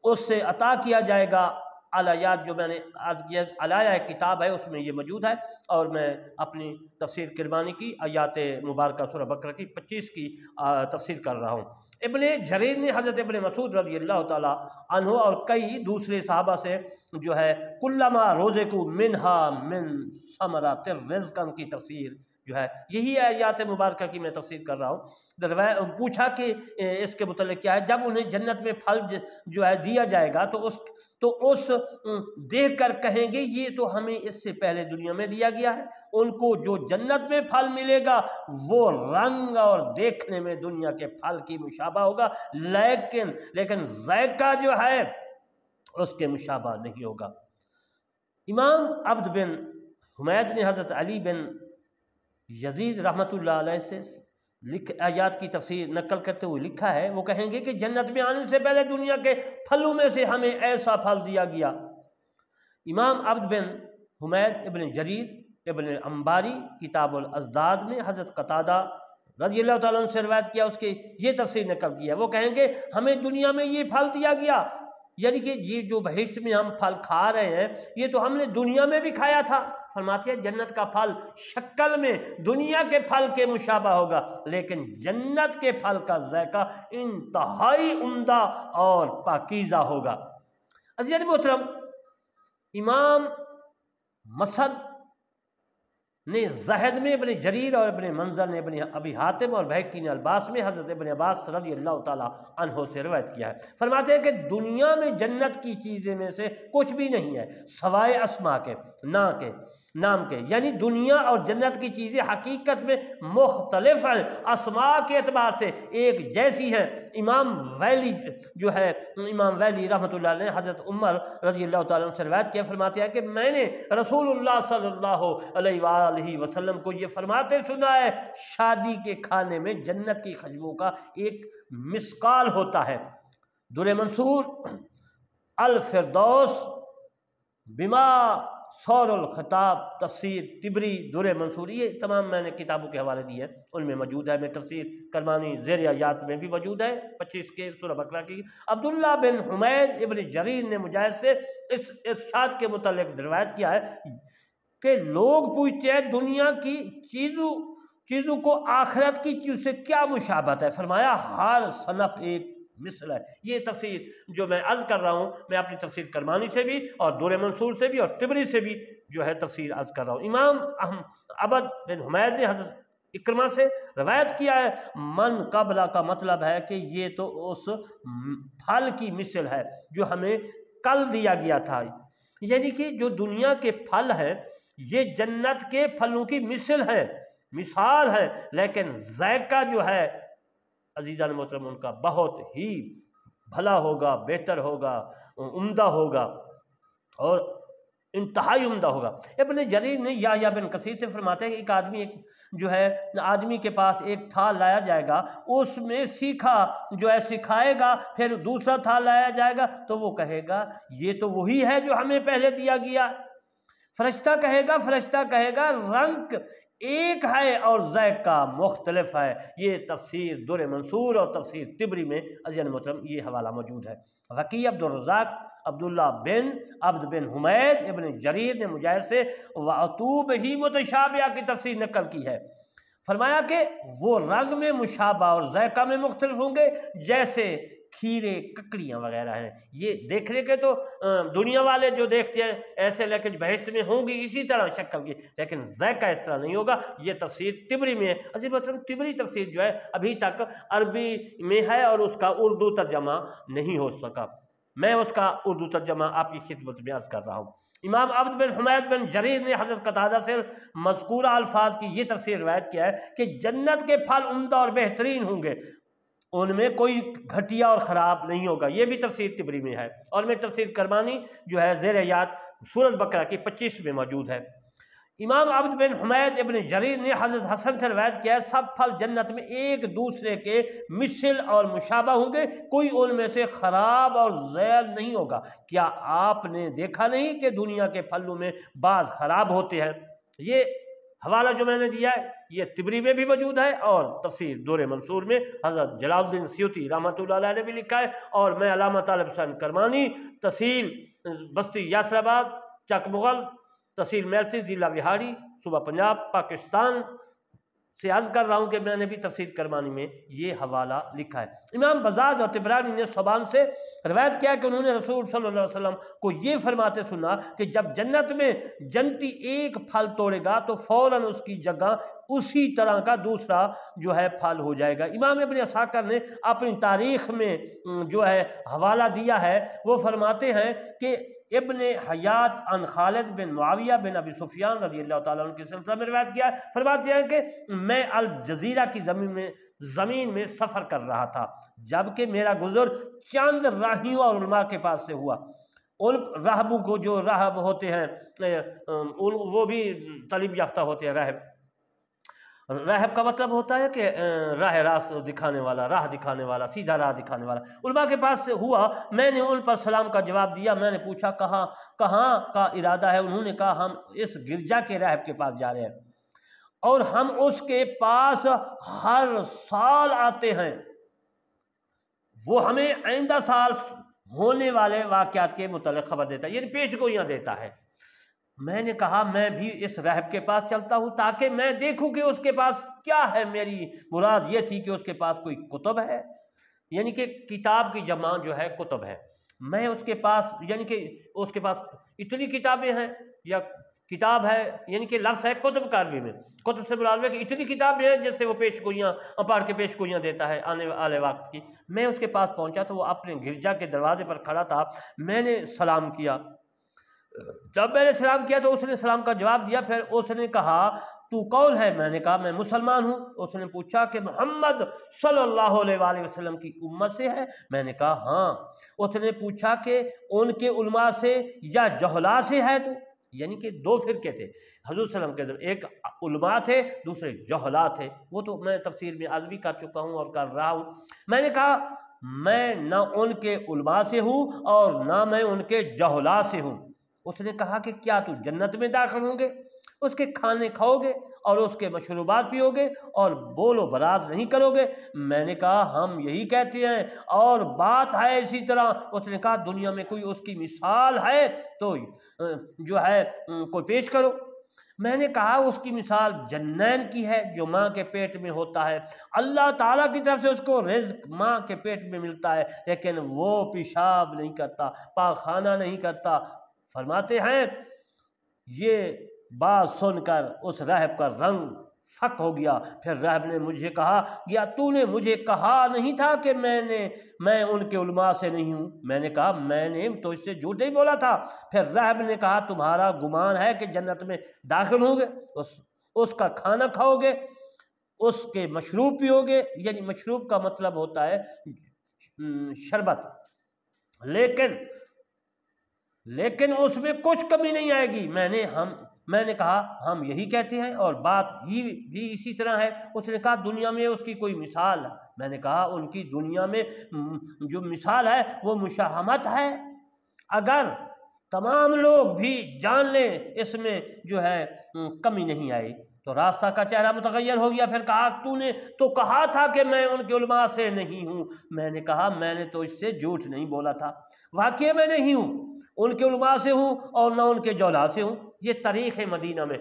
اس سے عطا کیا جائے گا آیات، جو میں نے عرض کیا علیہ کتاب ہے اس میں یہ موجود ہے، اور میں اپنی تفسیر کرمانی کی آیات مبارکہ سورہ بقرہ کی 25 کی تفسیر کر رہا ہوں۔ ابن جریر نے حضرت ابن مسعود رضی اللہ تعالیٰ عنہ اور کئی دوسرے صحابہ سے جو ہے کلما روزقوا منہا من ثمرات الرزق کی تفسیر جو ہے یہی آیات مبارکہ کی میں تفسیر کر رہا ہوں۔ پوچھا کہ اس کے متعلق کیا ہے، جب انہیں جنت میں پھل جو ہے دیا جائے گا تو اس دیکھ کر کہیں گے یہ تو ہمیں اس سے پہلے دنیا میں دیا گیا ہے۔ ان کو جو جنت میں پھل ملے گا وہ رنگ اور دیکھنے میں دنیا کے پھل کی مشابہ ہوگا، لیکن ذائقہ جو ہے اس کے مشابہ نہیں ہوگا۔ امام عبد بن حمید نے حضرت علی بن یزید رحمۃ اللہ علیہ سے آیات کی تفسیر نقل کرتے ہوئے لکھا ہے، وہ کہیں گے کہ جنت میں آنے سے پہلے دنیا کے پھلوں میں سے ہمیں ایسا پھل دیا گیا۔ امام عبد بن حمید ابن جریر ابن انباری کتاب الازداد میں حضرت قتادہ رضی اللہ تعالیٰ عنہ سے روایت کیا، اس کے یہ تفسیر نقل کیا، وہ کہیں گے ہمیں دنیا میں یہ پھل دیا گیا، یعنی کہ یہ جو بہشت میں ہم پھل کھا رہے ہیں یہ تو ہم نے دنیا میں بھی کھایا تھا۔ فرماتے ہیں جنت کا پھل شکل میں دنیا کے پھل کے مشابہ ہوگا، لیکن جنت کے پھل کا ذائقہ انتہائی عمدہ اور پاکیزہ ہوگا۔ عزیزان محترم، امام مسد نے زہد میں ابن جریر اور ابن منظر نے ابن ابی حاتم اور بہقی نے الباس میں حضرت ابن عباس رضی اللہ تعالیٰ عنہ سے روایت کیا ہے۔ فرماتے ہیں کہ دنیا میں جنت کی چیزیں میں سے کچھ بھی نہیں ہے سوائے اسما کے نام کے، یعنی دنیا اور جنت کی چیزیں حقیقت میں مختلف ہیں، اسماء کے اعتبار سے ایک جیسی ہیں۔ امام ویلی رحمۃ اللہ علیہ حضرت عمر رضی اللہ تعالیٰ عنہ سے روایت کیا، فرماتے ہیں کہ میں نے رسول اللہ صلی اللہ علیہ وآلہ وسلم کو یہ فرماتے سنا ہے شادی کے کھانے میں جنت کی خوشبو کا ایک مسکال ہوتا ہے۔ در منصور الفردوس بما سور الخطاب تفسیر طبری در منصور، یہ تمام میں نے کتابوں کے حوالے دیے ہیں، ان میں موجود ہے۔ میں تفسیر کرمانی زیر آیات میں بھی موجود ہے 25 کے سورہ بقرہ کی۔ عبداللہ بن حمید ابن جریر نے مجاہد سے اس ارشاد کے متعلق روایت کیا ہے کہ لوگ پوچھتے ہیں دنیا کی چیزوں کو آخرت کی چیز سے کیا مشابہت ہے، فرمایا ہر صنف ایک مثل ہے۔ یہ تفسیر جو میں عرض کر رہا ہوں، میں اپنی تفسیر کرمانی سے بھی اور دور منصور سے بھی اور طبری سے بھی جو ہے تفسیر عرض کر رہا ہوں۔ امام عبد بن حمید نے حضرت اکرمہ سے روایت کیا ہے، من قبلہ کا مطلب ہے کہ یہ تو اس پھل کی مثل ہے جو ہمیں کل دیا گیا تھا، یعنی کہ جو دنیا کے پھل ہیں یہ جنت کے پھلوں کی مثل ہے، مثال ہے، لیکن ذائقہ جو ہے عزیزان محترم ان کا بہت ہی بھلا ہوگا، بہتر ہوگا، عمدہ ہوگا اور انتہائی عمدہ ہوگا۔ ابن جریر نے یحییٰ بن کثیر سے فرماتے ہیں کہ ایک آدمی کے پاس ایک تھال لایا جائے گا، اس میں سکھائے گا، پھر دوسرا تھال لایا جائے گا تو وہ کہے گا یہ تو وہی ہے جو ہمیں پہلے دیا گیا۔ فرشتہ کہے گا رنگ ایک ہے اور ذائقہ مختلف ہے۔ یہ تفسیر دور منصور اور تفسیر طبری میں عزیزان محترم یہ حوالہ موجود ہے۔ وکیع عبدالرزاق عبداللہ بن عبد بن حمید ابن جریر نے مجاہد سے وَعْتُوبِ ہی متشابہ کی تفسیر نقل کی ہے، فرمایا کہ وہ رنگ میں مشابہ اور ذائقہ میں مختلف ہوں گے جیسے کھیرے ککڑیاں وغیرہ ہیں۔ یہ دیکھنے کے تو دنیا والے جو دیکھتے ہیں ایسے، لیکن بہشت میں ہوں گی اسی طرح شکل کی، لیکن ذائقہ اس طرح نہیں ہوگا۔ یہ تفسیر طبری میں ہے۔ عزیز محترم طبری تفسیر جو ہے ابھی تک عربی میں ہے اور اس کا اردو ترجمہ نہیں ہو سکا، میں اس کا اردو ترجمہ آپ کی خدمت میں عرض کر رہا ہوں۔ امام عبد بن حمید بن جریر نے حضرت قتادہ سے مذکورہ الفاظ کی یہ تفسیر روایت کیا ہے کہ جنت کے پھل عمدہ اور بہترین ہوں گے، ان میں کوئی گھٹیا اور خراب نہیں ہوگا۔ یہ بھی تفسیر طبری میں ہے، اور میں تفسیر کرمانی جو ہے زیر یاد سورۃ بقرہ کی 25 میں موجود ہے۔ امام عبد بن حمید ابن جریر نے حضرت حسن سے روایت کیا ہے سب پھل جنت میں ایک دوسرے کے مثل اور مشابہ ہوں گے، کوئی ان میں سے خراب اور ذیل نہیں ہوگا۔ کیا آپ نے دیکھا نہیں کہ دنیا کے پھلوں میں بعض خراب ہوتے ہیں؟ یہ حوالہ جو میں نے دیا ہے یہ طبری میں بھی موجود ہے اور تفسیر دور منصور میں حضرت جلال الدین سیوطی رحمۃ اللہ علیہ نے بھی لکھا ہے، اور میں علامہ طالب حسین کرمانی تحصیل بستی یاسر آباد چک مغل تحصیل میرسی ضلع وہاڑی صوبہ پنجاب پاکستان سے عرض کر رہا ہوں کہ میں نے بھی تفسیر کرمانی میں یہ حوالہ لکھا ہے۔ امام بزاز اور طبرانی نے صوبان سے روایت کیا کہ انہوں نے رسول صلی اللہ علیہ وسلم کو یہ فرماتے سنا کہ جب جنت میں جنتی ایک پھل توڑے گا تو فوراً اس کی جگہ اسی طرح کا دوسرا جو ہے پھل ہو جائے گا۔ امام ابن اسحاق نے اپنی تاریخ میں جو ہے حوالہ دیا ہے، وہ فرماتے ہیں کہ ابن حیات عن خالد بن معاویہ بن ابی سفیان رضی اللہ تعالیٰ عنہ کے سلسلہ میں روایت کیا ہے، فرماتے ہیں کہ میں الجزیرہ کی زمین میں سفر کر رہا تھا، جبکہ میرا گزر چند راہیوں اور علماء کے پاس سے ہوا۔ ان راہبوں کو جو راہب ہوتے ہیں وہ بھی تعلیم یافتہ ہوتے ہیں۔ راہب کا مطلب ہوتا ہے کہ راہ راست دکھانے والا، راہ دکھانے والا، سیدھا راہ دکھانے والا۔ علماء کے پاس سے ہوا، میں نے ان پر سلام کا جواب دیا، میں نے پوچھا کہاں کا ارادہ ہے؟ انہوں نے کہا ہم اس گرجا کے راہب کے پاس جا رہے ہیں اور ہم اس کے پاس ہر سال آتے ہیں، وہ ہمیں آئندہ سال ہونے والے واقعات کے متعلق خبر دیتا ہے، یعنی پیش گوئیاں دیتا ہے۔ میں نے کہا میں بھی اس راہب کے پاس چلتا ہوں تاکہ میں دیکھوں کہ اس کے پاس کیا ہے۔ میری مراد یہ تھی کہ اس کے پاس کوئی کتب ہے، یعنی کہ کتاب کی جمع جو ہے کتب ہے۔ میں اس کے پاس یعنی کہ اس کے پاس اتنی کتابیں ہیں یا کتاب ہے، یعنی کہ لفظ ہے کتب کا عربی میں، کتب سے مراد ہے کہ اتنی کتابیں ہیں جس سے وہ پیش گوئیاں پڑھ کے پیش گوئیاں دیتا ہے آنے والے وقت کی۔ میں اس کے پاس پہنچا تو وہ اپنے گرجا کے دروازے پر کھڑا تھا، میں نے سلام کیا۔ جب میں نے سلام کیا تو اس نے سلام کا جواب دیا، پھر اس نے کہا تو کون ہے؟ میں نے کہا میں مسلمان ہوں۔ اس نے پوچھا کہ محمد صلی اللہ علیہ وآلہ وسلم کی امت سے ہے؟ میں نے کہا ہاں۔ اس نے پوچھا کہ ان کے علماء سے یا جہلاء سے ہے تو؟ یعنی کہ دو فرقے تھے حضور صلی اللہ علیہ وسلم کے، ایک علماء تھے دوسرے جہلاء تھے، وہ تو میں تفسیر میں عرض بھی کر چکا ہوں اور کر رہا ہوں۔ میں نے کہا میں نہ ان کے علماء سے ہوں اور نہ میں ان کے جہلاء سے ہوں۔ اس نے کہا کہ کیا تو جنت میں داخل ہوں گے، اس کے کھانے کھاؤ گے اور اس کے مشروبات پیو گے اور بول و براز نہیں کرو گے؟ میں نے کہا ہم یہی کہتے ہیں اور بات ہے اسی طرح۔ اس نے کہا دنیا میں کوئی اس کی مثال ہے تو جو ہے کوئی پیش کرو۔ میں نے کہا اس کی مثال جنین کی ہے جو ماں کے پیٹ میں ہوتا ہے، اللہ تعالیٰ کی طرف سے اس کو رزق ماں کے پیٹ میں ملتا ہے، لیکن وہ پیشاب نہیں کرتا، پاخانہ نہیں کرتا۔ فرماتے ہیں یہ بات سن کر اس راہب کا رنگ فک ہو گیا۔ پھر راہب نے مجھے کہا یا تو نے مجھے کہا نہیں تھا کہ میں ان کے علماء سے نہیں ہوں؟ میں نے کہا میں نے تو اس سے جھوٹ نہیں بولا تھا۔ پھر راہب نے کہا تمہارا گمان ہے کہ جنت میں داخل ہوں گے، اس کا کھانا کھاؤ گے، اس کے مشروب پیو گے، یعنی مشروب کا مطلب ہوتا ہے شربت، لیکن اس میں کچھ کمی نہیں آئے گی۔ میں نے کہا ہم یہی کہتے ہیں اور بات ہی بھی اسی طرح ہے۔ اس نے کہا دنیا میں اس کی کوئی مثال ہے؟ میں نے کہا ان کی دنیا میں جو مثال ہے وہ مشاہمت ہے، اگر تمام لوگ بھی جان لیں اس میں جو ہے کمی نہیں آئی تو راستہ کا چہرہ متغیر ہو گیا۔ پھر کہا تو نے تو کہا تھا کہ میں ان کے علماء سے نہیں ہوں۔ میں نے کہا میں نے تو اس سے جھوٹ نہیں بولا تھا، واقعی میں نہیں ہوں، ان کے علماء سے ہوں اور نہ ان کے جولا سے ہوں۔ یہ تاریخ مدینہ میں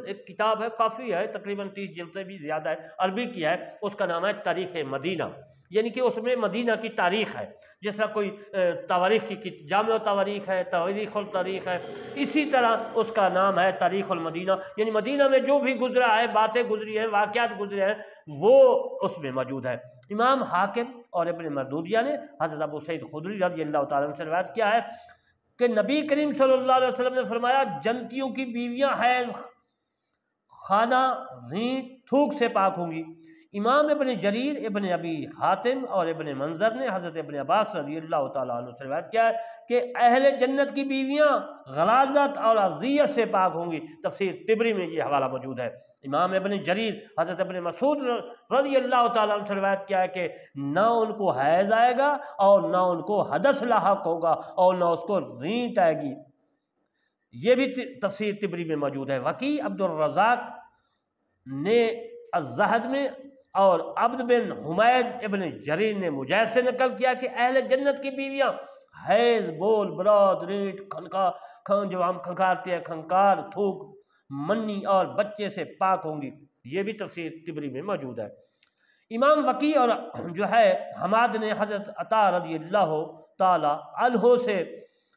ایک کتاب ہے، کافی ہے، تقریباً 30 جلد سے بھی زیادہ ہے، عربی کی ہے، اس کا نام ہے تاریخ مدینہ، یعنی کہ اس میں مدینہ کی تاریخ ہے، جس طرح کوئی تواریخ کی جامع تواریخ ہے، تاریخ التاریخ ہے، اسی طرح اس کا نام ہے تاریخ المدینہ، یعنی مدینہ میں جو بھی گزرا ہے، باتیں گزری ہیں، واقعات گزرے ہیں، وہ اس میں موجود ہے۔ امام حاکم اور ابن مردودیہ نے حضرت ابو سعید خدری رضی اللہ تعالیٰ عنہ سے روایت کیا ہے کہ نبی کریم صلی اللہ علیہ وسلم نے فرمایا جنتیوں کی بیویاں حیض، خانہ، رینٹ، تھوک سے پاک ہوں گی۔ امام ابن جریر، ابن ابی حاتم اور ابن منظر نے حضرت ابن عباس رضی اللہ تعالیٰ عنہ سے روایت کیا ہے کہ اہل جنت کی بیویاں غلاظت اور اذیت سے پاک ہوں گی۔ تفسیر طبری میں یہ حوالہ موجود ہے۔ امام ابن جریر حضرت ابن مسعود رضی اللہ تعالیٰ عنہ سے روایت کیا ہے کہ نہ ان کو حیض آئے گا اور نہ ان کو حدث لاحق ہوگا اور نہ اس کو رینٹ آئے گی۔ یہ بھی تفسیر طبری میں موجود ہے۔ وکیع عبد الرزاق نے الزہد میں اور عبد بن حمید ابن جریر نے مجاہد سے نقل کیا کہ اہل جنت کی بیویاں حیض، بول، براد، رینٹ، جو ہم کھنکارتے ہیں، کھنکار، تھوک، منی اور بچے سے پاک ہوں گی۔ یہ بھی تفسیر طبری میں موجود ہے۔ امام وکیع اور جو ہے حماد نے حضرت عطا رضی اللہ تعالی عنہ سے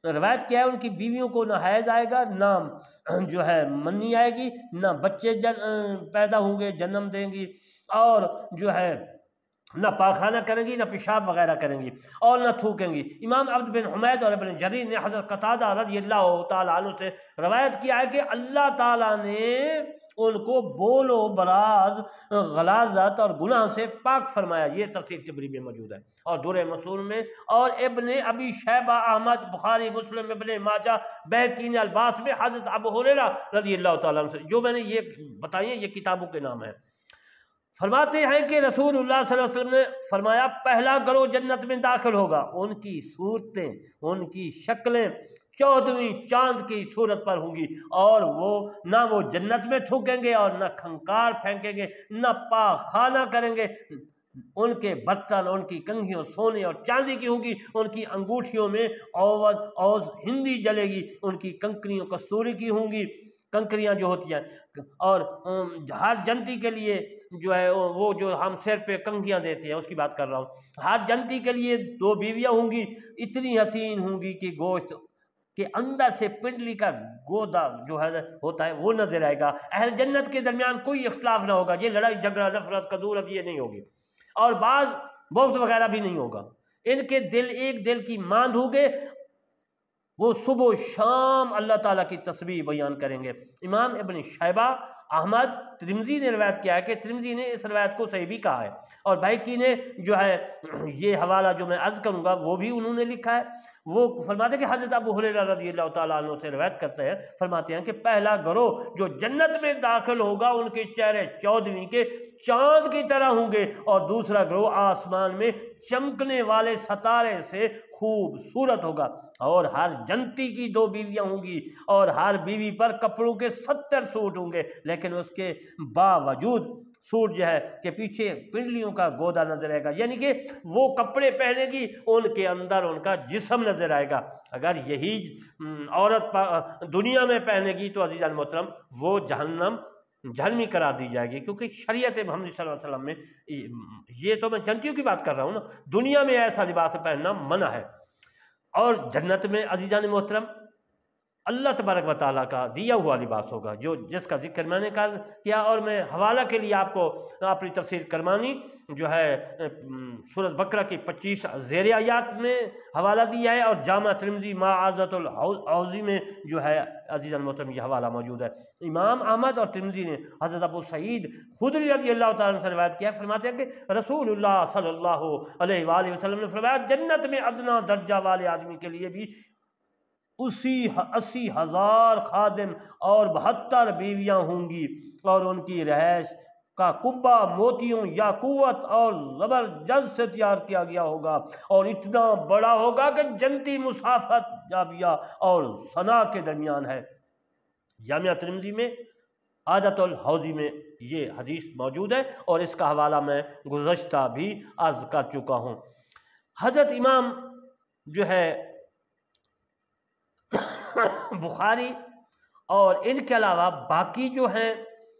روایت کیا ہے ان کی بیویوں کو نہ حیض آئے گا، نہ جو ہے منی آئے گی، نہ بچے پیدا ہوں گے، جنم دیں گی، اور جو ہے نہ پاخانہ کریں گی، نہ پیشاب وغیرہ کریں گی اور نہ تھوکیں گی۔ امام عبد بن حمید اور ابن جریر نے حضرت قتادہ رضی اللہ تعالیٰ عنہ سے روایت کیا ہے کہ اللہ تعالیٰ نے ان کو بول و براز، غلاظت اور گناہ سے پاک فرمایا۔ یہ تفسیر طبری میں موجود ہے اور در مصون میں، اور ابن ابی شیبہ، احمد، بخاری، مسلم، ابن ماجہ، بہقی نے الباس میں حضرت ابو ہریرہ رضی اللہ تعالیٰ عنہ سے، جو میں نے یہ بتائی ہیں یہ کتابوں کے نام ہیں، فرماتے ہیں کہ رسول اللہ صلی اللہ علیہ وسلم نے فرمایا پہلا گروہ جنت میں داخل ہوگا، ان کی صورتیں، ان کی شکلیں 14ویں چاند کی صورت پر ہوں گی، اور نہ وہ جنت میں تھوکیں گے اور نہ کھنکار پھینکیں گے، نہ پاخانہ کریں گے، ان کے برتن، ان کی کنگھیوں سونے اور چاندی کی ہوں گی، ان کی انگوٹھیوں میں اوز ہندی جلے گی، ان کی کنکریاں کستوری کی ہوں گی، کنکریاں جو ہوتی ہیں، اور ہر جنتی کے لیے جو ہے وہ جو ہم سر پہ کنگھیاں دیتے ہیں اس کی بات کر رہا ہوں، ہر جنتی کے لیے 2 بیویاں ہوں گی، اتنی حسین ہوں گی کہ گوشت کے اندر سے پنڈلی کا گودا جو ہے ہوتا ہے وہ نظر آئے گا۔ اہل جنت کے درمیان کوئی اختلاف نہ ہوگا، یہ لڑائی جھگڑا، نفرت، کدورت یہ نہیں ہوگی، اور بعض بغض وغیرہ بھی نہیں ہوگا۔ ان کے دل ایک دل کی ماند ہوں گے، وہ صبح و شام اللہ تعالیٰ کی تسبیح بیان کریں گے۔ امام ابن شیبہ، احمد، ترمذی نے روایت کیا ہے کہ ترمذی نے اس روایت کو صحیح بھی کہا ہے، اور بہقی نے جو ہے یہ حوالہ جو میں عرض کروں گا وہ بھی انہوں نے لکھا ہے۔ وہ فرماتے ہیں کہ حضرت ابو ہریرہ رضی اللہ تعالیٰ عنہ سے روایت کرتے ہیں، فرماتے ہیں کہ پہلا گروہ جو جنت میں داخل ہوگا ان کے چہرے 14ویں کے چاند کی طرح ہوں گے، اور دوسرا گروہ آسمان میں چمکنے والے ستارے سے خوبصورت ہوگا، اور ہر جنتی کی 2 بیویاں ہوں گی، اور ہر بیوی پر کپڑوں کے 70 سوٹ ہوں گے، لیکن اس کے باوجود سوٹ جو ہے کہ پیچھے پنڈلیوں کا گودا نظر آئے گا، یعنی کہ وہ کپڑے پہنے گی ان کے اندر ان کا جسم نظر آئے گا۔ اگر یہی عورت دنیا میں پہنے گی تو عزیزان محترم وہ جہنمی قرار دی جائے گی، کیونکہ شریعت محمد صلی اللہ علیہ وسلم میں یہ تو میں جنتیوں کی بات کر رہا ہوں نا، دنیا میں ایسا لباس پہننا منع ہے۔ اور جنت میں عزیزان محترم اللہ تبارک و تعالیٰ کا دیا ہوا لباس ہوگا، جس کا ذکر میں نے کیا، اور میں حوالہ کے لیے آپ کو اپنی تفسیر کرمانی جو ہے سورۃ بقرہ کی 25 زیر آیات میں حوالہ دیا ہے، اور جامع ترمذی معاذۃ الحوضی میں جو ہے عزیزان محترم یہ حوالہ موجود ہے۔ امام احمد اور ترمذی نے حضرت ابو سعید خدری رضی اللہ تعالیٰ عنہ سے روایت کیا ہے، فرماتے ہیں کہ رسول اللہ صلی اللہ علیہ وآلہ وسلم نے فرمایا جنت میں ادنا درجہ والے آدمی کے لیے بھی 80,000 خادم اور 72 بیویاں ہوں گی، اور ان کی رہائش کا قبہ موتیوں یاقوت اور زبرجد سے تیار کیا گیا ہوگا، اور اتنا بڑا ہوگا کہ جنتی مسافت جابیہ اور ثنا کے درمیان ہے۔ جامعہ ترمذی میں عادت الحوضی میں یہ حدیث موجود ہے، اور اس کا حوالہ میں گزشتہ بھی عرض کر چکا ہوں۔ حضرت امام جو ہے بخاری اور ان کے علاوہ باقی جو ہیں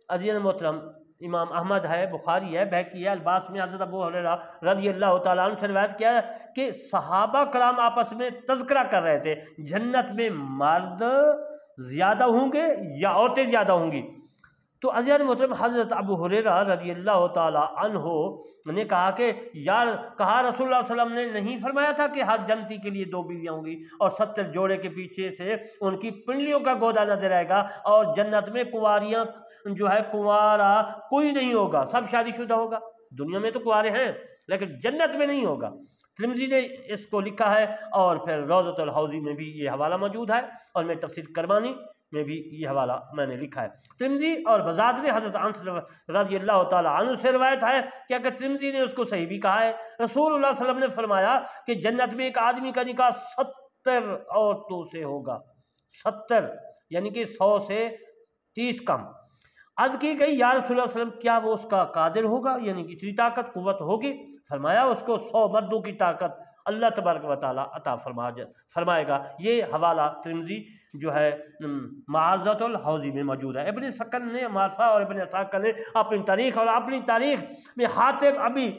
عزیزان محترم امام احمد ہے، بخاری ہے، بہقی ہے، الباس میں حضرت ابو ہریرہ رضی اللہ تعالیٰ عنہ سے روایت کیا ہے کہ صحابہ کرام آپس میں تذکرہ کر رہے تھے جنت میں مرد زیادہ ہوں گے یا عورتیں زیادہ ہوں گی، تو عزیزان محترم حضرت ابو ہریرہ رضی اللہ تعالیٰ عنہ نے کہا کہ رسول اللہ صلی اللہ علیہ وسلم نے نہیں فرمایا تھا کہ ہر جنتی کے لیے 2 بیویاں ہوں گی، اور 70 جوڑے کے پیچھے سے ان کی پنڈلیوں کا گودا نظر آئے گا، اور جنت میں کنواریاں جو ہے کنوارا کوئی نہیں ہوگا، سب شادی شدہ ہوگا۔ دنیا میں تو کنوارے ہیں لیکن جنت میں نہیں ہوگا۔ ترمذی نے اس کو لکھا ہے، اور پھر روضۃ الحوضی میں بھی یہ حوالہ موجود ہے، اور میں تفسیر کرمانی میں بھی یہ حوالہ میں نے لکھا ہے۔ ترمذی اور بزاد نے حضرت انس رضی اللہ تعالیٰ عنہ سے روایت ہے کہ اگر ترمذی نے اس کو صحیح بھی کہا ہے، رسول اللہ صلی اللہ علیہ وسلم نے فرمایا کہ جنت میں ایک آدمی کا نکاح 70 عورتوں سے ہوگا، 70 یعنی کہ 100 سے 30 کم۔ عرض کی گئی یا رسول اللہ صلی اللہ علیہ وسلم کیا وہ اس کا قادر ہوگا، یعنی کہ اتنی طاقت قوت ہوگی؟ فرمایا اس کو 100 مردوں کی طاقت اللہ تبارک و تعالیٰ عطا فرمائے گا۔ یہ حوالہ ترمذی جو ہے معاذۃ الحوضی میں موجود ہے۔ ابن سکن نے مارفا اور ابن اسحاق نے اپنی تاریخ میں حاتم ابی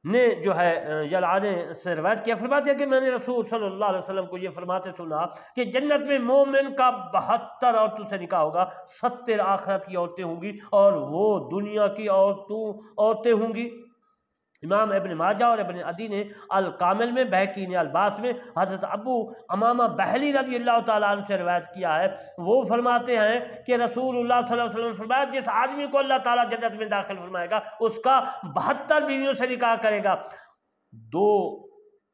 نے جو ہے یلعانے سے روایت کیا، فرماتے ہیں کہ میں نے رسول صلی اللہ علیہ وسلم کو یہ فرماتے سنا کہ جنت میں مومن کا 72 عورتوں سے نکاح ہوگا، 70 آخرت کی عورتیں ہوں گی، اور وہ دنیا کی عورتیں ہوں گی۔ امام ابن ماجہ اور ابن عدی نے الکامل میں، بہقی نے الباس میں حضرت ابو امامہ بہلی رضی اللہ تعالیٰ عنہ سے روایت کیا ہے، وہ فرماتے ہیں کہ رسول اللہ صلی اللہ علیہ وسلم فرمایا جس آدمی کو اللہ تعالیٰ جنت میں داخل فرمائے گا اس کا 72 بیویوں سے نکاح کرے گا، 2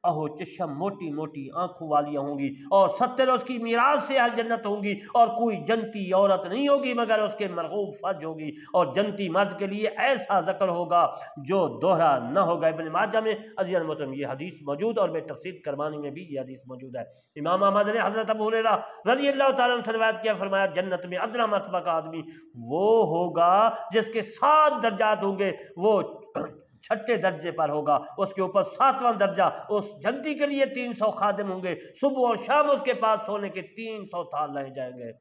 اہو چشم موٹی موٹی آنکھوں والیاں ہوں گی، اور 70 اس کی میراث سے اہل جنت ہوں گی، اور کوئی جنتی عورت نہیں ہوگی مگر اس کے مرغوب فرج ہوگی، اور جنتی مرد کے لیے ایسا ذکر ہوگا جو دوہرا نہ ہوگا۔ ابن ماجہ میں عزیزان محترم یہ حدیث موجود، اور میں تفسیر کرمانی میں بھی یہ حدیث موجود ہے۔ امام احمد نے حضرت ابو ہریرہ رضی اللہ تعالیٰ عنہ سے روایت کیا، فرمایا جنت میں ادنا مرتبہ کا آدمی وہ ہوگا جس کے 7 درجات ہوں گے، وہ 6 درجے پر ہوگا، اس کے اوپر 7واں درجہ، اس جنتی کے لیے 300 خادم ہوں گے، صبح اور شام اس کے پاس سونے کے 300 تھال لائے جائیں گے،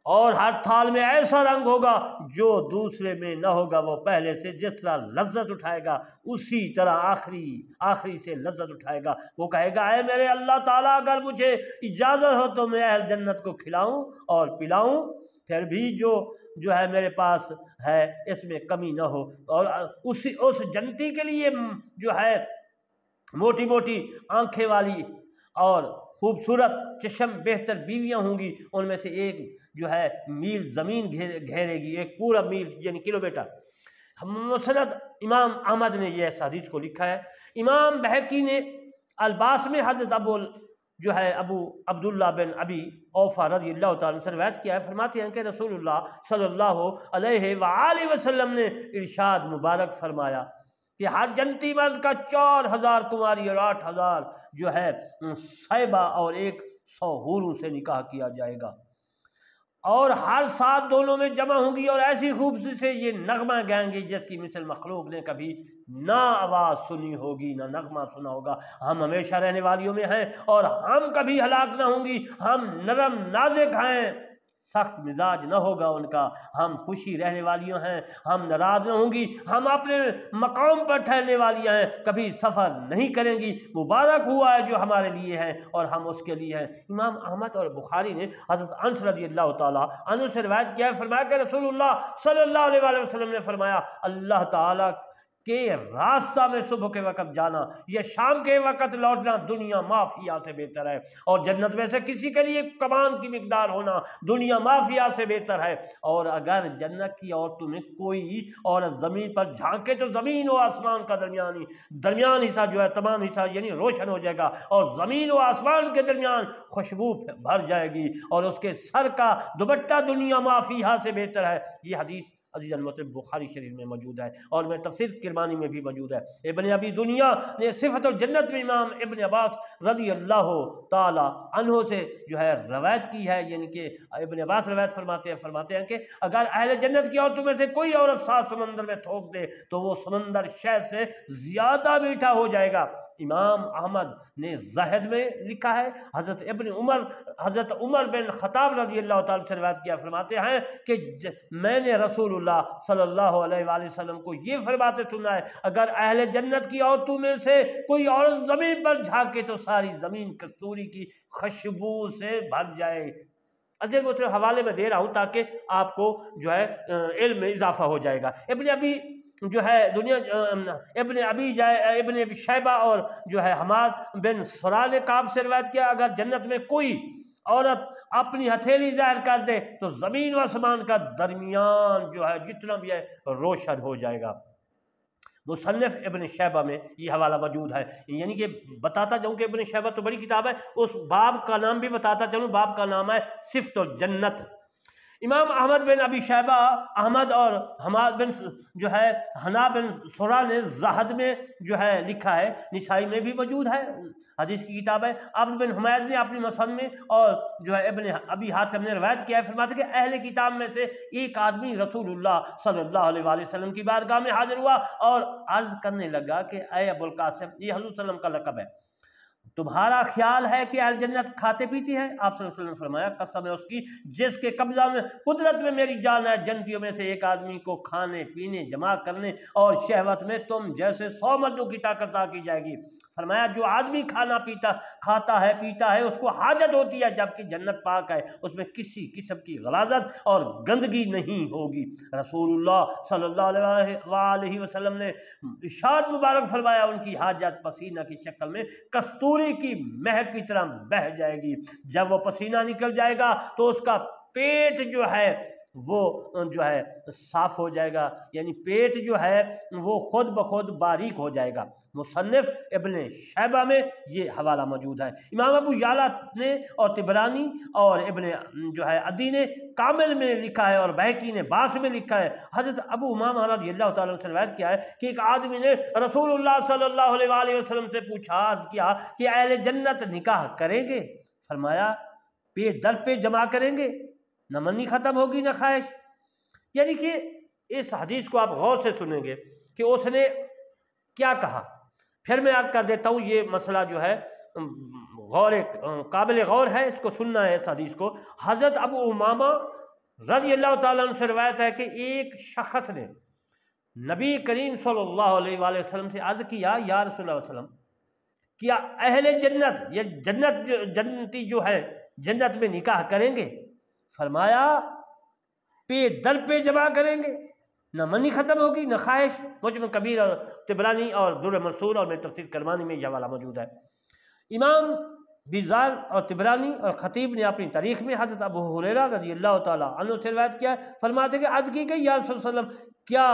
اور ہر تھال میں ایسا رنگ ہوگا جو دوسرے میں نہ ہوگا، وہ پہلے سے جس طرح لذت اٹھائے گا اسی طرح آخری سے لذت اٹھائے گا۔ وہ کہے گا اے میرے اللہ تعالیٰ اگر مجھے اجازت ہو تو میں اہل جنت کو کھلاؤں اور پلاؤں، پھر بھی جو ہے میرے پاس ہے اس میں کمی نہ ہو، اور اس جنتی کے لیے جو ہے موٹی موٹی آنکھیں والی اور خوبصورت چشم بہتر بیویاں ہوں گی، ان میں سے ایک جو ہے میل زمین گھیرے گی، ایک پورا میل یعنی کلومیٹر۔ مسند امام احمد نے یہ اس حدیث کو لکھا ہے۔ امام بہقی نے الباس میں حضرت ابو عبداللہ بن ابی اوفا رضی اللہ تعالیٰ سے روایت کیا ہے، فرماتے ہیں کہ رسول اللہ صلی اللہ علیہ وآلہ وسلم نے ارشاد مبارک فرمایا کہ ہر جنتی مرد کا 4000 کنواری اور 8000 جو ہے صیبہ اور 100 حوروں سے نکاح کیا جائے گا، اور ہر ساتھ دونوں میں جمع ہوں گی اور ایسی خوبصورتی سے یہ نغمہ گائیں گی جس کی مثل مخلوق نے کبھی نہ آواز سنی ہوگی نہ نغمہ سنا ہوگا۔ ہم ہمیشہ رہنے والیوں میں ہیں اور ہم کبھی ہلاک نہ ہوں گی۔ ہم نرم نازک ہیں، سخت مزاج نہ ہوگا ان کا۔ ہم خوشی رہنے والیوں ہیں، ہم ناراض نہ ہوں گی۔ ہم اپنے مقام پر ٹھہرنے والیاں ہیں، کبھی سفر نہیں کریں گی۔ مبارک ہوا ہے جو ہمارے لیے ہے اور ہم اس کے لیے ہیں۔ امام احمد اور بخاری نے حضرت انس رضی اللہ تعالیٰ عنہ سے روایت کیا ہے، فرمایا کہ رسول اللہ صلی اللہ علیہ وآلہ وسلم نے فرمایا، اللہ تعالیٰ کہ راستہ میں صبح کے وقت جانا یا شام کے وقت لوٹنا دنیا مافیا سے بہتر ہے، اور جنت میں سے کسی کے لیے کمان کی مقدار ہونا دنیا مافیا سے بہتر ہے۔ اور اگر جنت کی عورتوں میں کوئی عورت زمین پر جھانکے تو زمین و آسمان کا درمیان حصہ جو ہے تمام حصہ یعنی روشن ہو جائے گا، اور زمین و آسمان کے درمیان خوشبو بھر جائے گی، اور اس کے سر کا دوپٹہ دنیا مافیا سے بہتر ہے۔ یہ حدیث عزیز المطلب بخاری شریف میں موجود ہے اور میں تفسیر کرمانی میں بھی موجود ہے۔ ابن ابی دنیا نے صفت الجنت میں امام ابن عباس رضی اللہ تعالی عنہ سے جو ہے روایت کی ہے، یعنی کہ ابن عباس روایت فرماتے ہیں کہ اگر اہل جنت کی عورتوں میں سے کوئی عورت 7 سمندر میں تھوک دے تو وہ سمندر شہد سے زیادہ میٹھا ہو جائے گا۔ امام احمد نے زاہد میں لکھا ہے، حضرت عمر بن خطاب رضی اللہ تعالیٰ سے روایت کیا، فرماتے ہیں کہ میں نے رسول اللہ صلی اللہ علیہ وآلہ وسلم کو یہ فرماتے سنا ہے، اگر اہل جنت کی عورتوں میں سے کوئی عورت زمین پر جھانکے تو ساری زمین کستوری کی خوشبو سے بھر جائے۔ عزیز مطلب حوالے میں دے رہا ہوں تاکہ آپ کو جو ہے علم میں اضافہ ہو جائے گا۔ ابن ابی شیبہ اور جو ہے حماد بن سرا نے کعب سے روایت کیا، اگر جنت میں کوئی عورت اپنی ہتھیلی ظاہر کر دے تو زمین و آسمان کا درمیان جو ہے جتنا بھی ہے روشن ہو جائے گا۔ مصنف ابن شیبہ میں یہ حوالہ موجود ہے، یعنی کہ بتاتا جاؤں کہ ابن شیبہ تو بڑی کتاب ہے، اس باب کا نام بھی بتاتا چلوں، باب کا نام ہے صفت الجنت۔ امام احمد بن ابی شیبہ احمد اور حماد بن جو ہے حنا بن سرا نے زہد میں جو ہے لکھا ہے، نسائی میں بھی موجود ہے، حدیث کی کتاب ہے۔ عبد بن حمید نے اپنی مسند میں اور جو ہے ابن ابی حاتم نے روایت کیا ہے، فرماتے کہ اہل کتاب میں سے ایک آدمی رسول اللہ صلی اللہ علیہ وآلہ وسلم کی بارگاہ میں حاضر ہوا اور عرض کرنے لگا کہ اے ابو القاسم، یہ حضور صلی اللہ علیہ وسلم کا لقب ہے، تمہارا خیال ہے کہ اہل جنت کھاتے پیتی ہے؟ آپ صلی اللہ علیہ وسلم نے فرمایا، قسم ہے اس کی جس کے قبضہ میں قدرت میں میری جان ہے، جنتیوں میں سے ایک آدمی کو کھانے پینے جمع کرنے اور شہوت میں تم جیسے 100 مردوں کی طاقت عطا کی جائے گی۔ فرمایا جو آدمی کھاتا ہے پیتا ہے اس کو حاجت ہوتی ہے، جبکہ جنت پاک ہے، اس میں کسی قسم کی غلاظت اور گندگی نہیں ہوگی۔ رسول اللہ صلی اللہ علیہ وسلم نے ارشاد مبارک فرمایا، ان کی حاجت پسینہ کی شکل میں کستوری کی مہک کی طرح بہہ جائے گی۔ جب وہ پسینہ نکل جائے گا تو اس کا پیٹ جو ہے وہ جو ہے صاف ہو جائے گا، یعنی پیٹ جو ہے وہ خود بخود باریک ہو جائے گا۔ مصنف ابن شیبہ میں یہ حوالہ موجود ہے۔ امام ابو یعلا نے اور طبرانی اور ابن جو ہے عدی نے کامل میں لکھا ہے اور بہقی نے باس میں لکھا ہے، حضرت ابو امامہ رضی اللہ تعالیٰ عنہ سے روایت کیا ہے کہ ایک آدمی نے رسول اللہ صلی اللہ علیہ وآلہ وسلم سے پوچھا، عرض کیا کہ اہل جنت نکاح کریں گے؟ فرمایا پہ در پہ جمع کریں گے، نہ منی ختم ہوگی نہ خواہش۔ یعنی کہ اس حدیث کو آپ غور سے سنیں گے کہ اس نے کیا کہا۔ پھر میں عرض کر دیتا ہوں، یہ مسئلہ جو ہے قابل غور ہے، اس کو سننا ہے اس حدیث کو۔ حضرت ابو امامہ رضی اللہ تعالیٰ عنہ سے روایت ہے کہ ایک شخص نے نبی کریم صلی اللہ علیہ وآلہ وسلم سے عرض کیا، یا رسول اللہ علیہ وسلم، کیا اہل جنت یا جنتی جو ہے جنت میں نکاح کریں گے؟ فرمایا پہ در پہ جمع کریں گے، نہ منی ختم ہوگی نہ خواہش۔ مجمع کبیر اور طبرانی اور در منصور اور میں تفسیر کرمانی میں یہ حوالہ موجود ہے۔ امام بیزار اور طبرانی اور خطیب نے اپنی تاریخ میں حضرت ابو ہریرہ رضی اللہ تعالیٰ عنہ سے روایت کیا ہے، فرماتے کہ عرض کی گئی، یا رسول اللہ علیہ وسلم، کیا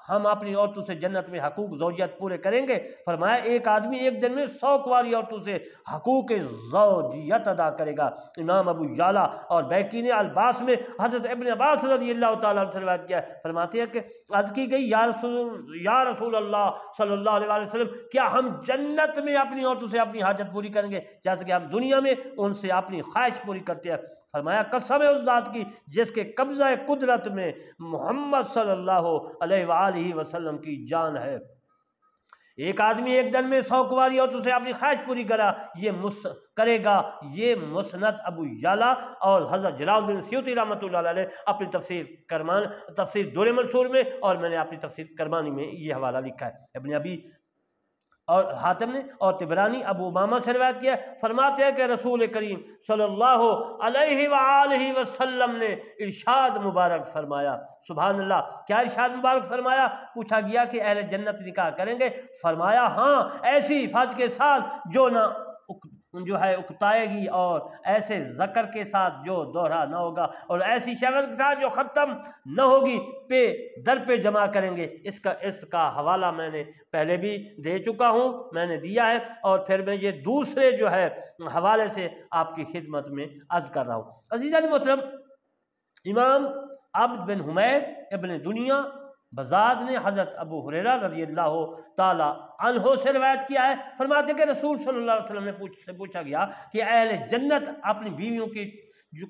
ہم اپنی عورتوں سے جنت میں حقوق زوجیت پورے کریں گے؟ فرمایا ایک آدمی ایک دن میں 100 کنواری عورتوں سے حقوق زوجیت ادا کرے گا۔ امام ابو یعلا اور بہقی نے الباس میں حضرت ابن عباس رضی اللہ تعالیٰ عنہ سے روایت کیا ہے، فرماتے ہیں کہ عرض کی گئی، یا رسول اللہ صلی اللہ علیہ وسلم، کیا ہم جنت میں اپنی عورتوں سے اپنی حاجت پوری کریں گے جیسے کہ ہم دنیا میں ان سے اپنی خواہش پوری کرتے ہیں؟ فرمایا قسم ہے اس ذات کی جس کے قبضہ قدرت میں محمد صلی اللہ علیہ وآلہ وسلم کی جان ہے، ایک آدمی ایک دن میں 100 کنواری اور اسے اپنی خواہش پوری کرے گا۔ یہ مسند ابو یعلا اور حضرت جلال الدین سیوطی رحمۃ اللہ علیہ اپنی تفسیر دور منصور میں، اور میں نے اپنی تفسیر کرمانی میں یہ حوالہ لکھا ہے۔ ابن ابی اور حاتم نے اور طبرانی ابو امامہ سے روایت کیا، فرماتے ہیں کہ رسول کریم صلی اللہ علیہ وآلہ وسلم نے ارشاد مبارک فرمایا، سبحان اللہ، کیا ارشاد مبارک فرمایا؟ پوچھا گیا کہ اہل جنت نکاح کریں گے؟ فرمایا ہاں، ایسی فج کے ساتھ جو ہے اکتائے گی، اور ایسے ذکر کے ساتھ جو دوہرا نہ ہوگا، اور ایسی شہوت کے ساتھ جو ختم نہ ہوگی، در پہ جمع کریں گے۔ اس کا حوالہ میں نے پہلے بھی دے چکا ہوں، میں نے دیا ہے، اور پھر میں یہ دوسرے جو ہے حوالے سے آپ کی خدمت میں عرض کر رہا ہوں۔ عزیزان محترم، امام عبد بن حمید ابن دنیا بزاد نے حضرت ابو ہریرہ رضی اللہ تعالی عنہ سے روایت کیا ہے، فرماتے کہ رسول صلی اللہ علیہ وسلم نے پوچھا گیا کہ اہل جنت اپنی بیویوں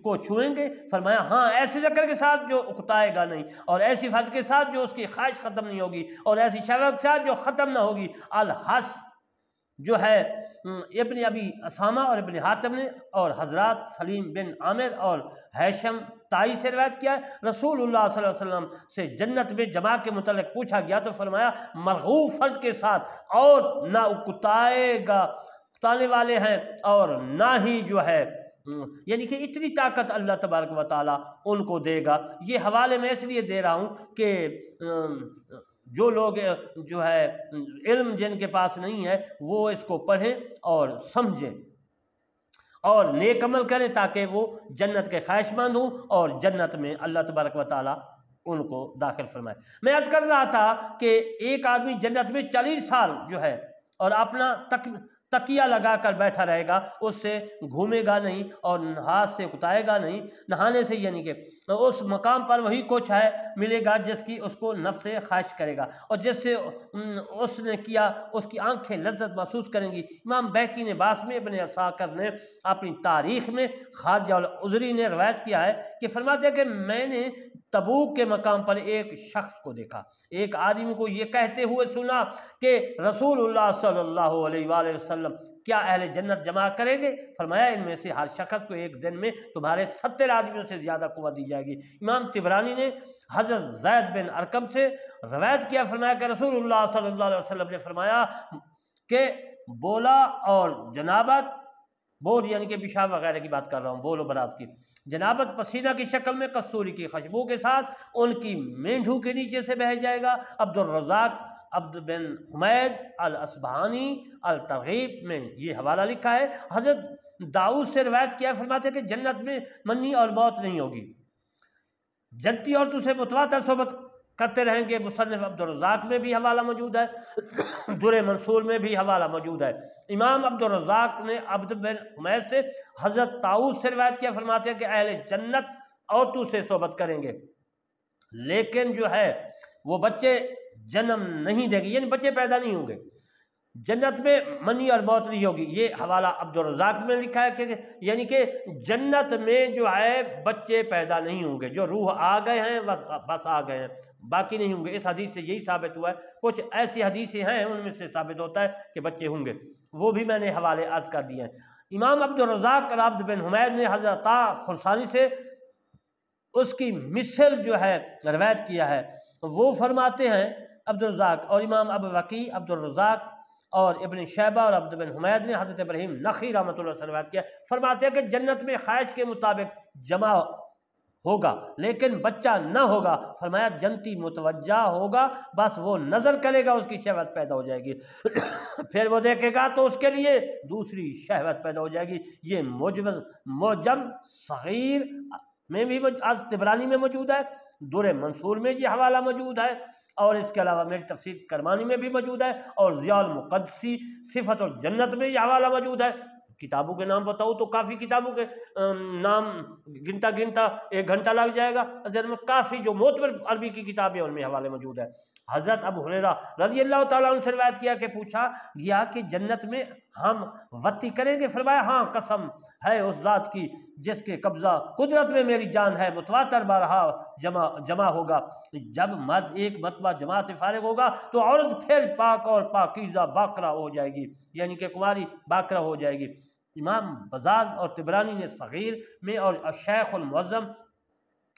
کو چھوئیں گے؟ فرمایا ہاں، ایسے ذکر کے ساتھ جو اکتائے گا نہیں، اور ایسی فرض کے ساتھ جو اس کی خواہش ختم نہیں ہوگی، اور ایسی شہوت کے ساتھ جو ختم نہ ہوگی۔ الحس جو ہے ابن ابی اسامہ اور ابن حاتم نے اور حضرات سلیم بن عامر اور ہیشم تائی سے روایت کیا ہے، رسول اللہ صلی اللہ علیہ وسلم سے جنت میں جماع کے متعلق پوچھا گیا تو فرمایا مرغوب فرض کے ساتھ، اور نہ اکتانے والے ہیں، اور نہ ہی جو ہے یعنی کہ اتنی طاقت اللہ تبارک و تعالیٰ ان کو دے گا۔ یہ حوالے میں اس لیے دے رہا ہوں کہ جو لوگ جو ہے علم جن کے پاس نہیں ہے وہ اس کو پڑھیں اور سمجھیں اور نیک عمل کریں، تاکہ وہ جنت کے خواہش مند ہوں اور جنت میں اللہ تبارک و تعالیٰ ان کو داخل فرمائے۔ میں عرض کر رہا تھا کہ ایک آدمی جنت میں 40 سال جو ہے اور اپنا تکیہ لگا کر بیٹھا رہے گا، اس سے گھومے گا نہیں اور ہاتھ سے اکتائے گا نہیں، نہانے سے، یعنی کہ اس مقام پر وہی کچھ ہے ملے گا جس کی اس کو نفس سے خواہش کرے گا، اور جس سے اس نے کیا اس کی آنکھیں لذت محسوس کریں گی۔ امام بہقی نے باسم ابن اساکر نے اپنی تاریخ میں خارجہ العذری نے روایت کیا ہے کہ فرماتے ہیں کہ میں نے تبوک کے مقام پر ایک شخص کو دیکھا، ایک آدمی کو یہ کہتے ہوئے سنا کہ رسول اللہ صلی اللہ علیہ وآلہ وسلم کیا اہل جنت جمع کریں گے؟ فرمایا ان میں سے ہر شخص کو ایک دن میں تمہارے 70 آدمیوں سے زیادہ قوت دی جائے گی۔ امام طبرانی نے حضرت زید بن ارقم سے روایت کیا، فرمایا کہ رسول اللہ صلی اللہ علیہ وسلم نے فرمایا کہ بولا اور جنابت، بول یعنی کہ پیشاب وغیرہ کی بات کر رہا ہوں، بول و براز کی، جنابت پسینہ کی شکل میں کستوری کی خوشبو کے ساتھ ان کی مینڈھوں کے نیچے سے بہہ جائے گا۔ عبد الرزاق عبد بن حمید الاصبہانی الترغیب میں یہ حوالہ لکھا ہے۔ حضرت داؤد سے روایت کیا، فرماتے کہ جنت میں منی اور موت نہیں ہوگی، جنتی عورتوں سے متواتر صحبت کرتے رہیں گے۔ مصنف عبد الرزاق میں بھی حوالہ موجود ہے، در منصور میں بھی حوالہ موجود ہے۔ امام عبد الرزاق نے عبد بن حمید سے حضرت طاؤس سے روایت کیا، فرماتے ہیں کہ اہل جنت عورتوں سے صحبت کریں گے، لیکن جو ہے وہ بچے جنم نہیں دے گی، یعنی بچے پیدا نہیں ہوں گے، جنت میں منی اور موت نہیں ہوگی۔ یہ حوالہ عبد الرزاق میں لکھا ہے کہ یعنی کہ جنت میں جو ہے بچے پیدا نہیں ہوں گے، جو روح آ گئے ہیں بس آ گئے ہیں، باقی نہیں ہوں گے۔ اس حدیث سے یہی ثابت ہوا ہے، کچھ ایسی حدیثیں ہیں ان میں سے ثابت ہوتا ہے کہ بچے ہوں گے، وہ بھی میں نے حوالے عرض کر دیے ہیں۔ امام عبد الرزاق اور عبد بن حمید نے حضرت طا خرسانی سے اس کی مثل جو ہے روایت کیا ہے، وہ فرماتے ہیں عبد الرزاق اور امام ابو وقی عبد الرزاق اور ابن شیبہ اور عبد بن حمید نے حضرت ابراہیم نخعی رحمۃ اللہ سے روایت کیا، فرماتے ہیں کہ جنت میں خواہش کے مطابق جمع ہوگا لیکن بچہ نہ ہوگا۔ فرمایا جنتی متوجہ ہوگا، بس وہ نظر کرے گا اس کی شہوت پیدا ہو جائے گی، پھر وہ دیکھے گا تو اس کے لیے دوسری شہوت پیدا ہو جائے گی۔ یہ معجم صغیر میں بھی طبرانی میں موجود ہے، در منصور میں یہ حوالہ موجود ہے، اور اس کے علاوہ میری تفسیر کرمانی میں بھی موجود ہے، اور ضیاء المقدسی صفت الجنت میں یہ حوالہ موجود ہے۔ کتابوں کے نام بتاؤ تو کافی کتابوں کے نام گنتا 1 گھنٹہ لگ جائے گا، اصل میں کافی جو معتبر عربی کی کتابیں ان میں حوالے موجود ہے۔ حضرت ابو ہریرہ رضی اللہ تعالیٰ عنہ سے روایت کیا کہ پوچھا گیا کہ جنت میں ہم وتی کریں گے؟ فرمایا ہاں، قسم ہے اس ذات کی جس کے قبضہ قدرت میں میری جان ہے متواتر بارہا جمع ہوگا۔ جب مرد ایک مرتبہ جماع سے فارغ ہوگا تو عورت پھر پاک اور پاکیزہ باقرہ ہو جائے گی، یعنی کہ کنواری باقرہ ہو جائے گی۔ امام بزاز اور طبرانی نے صغیر میں اور شیخ المعظم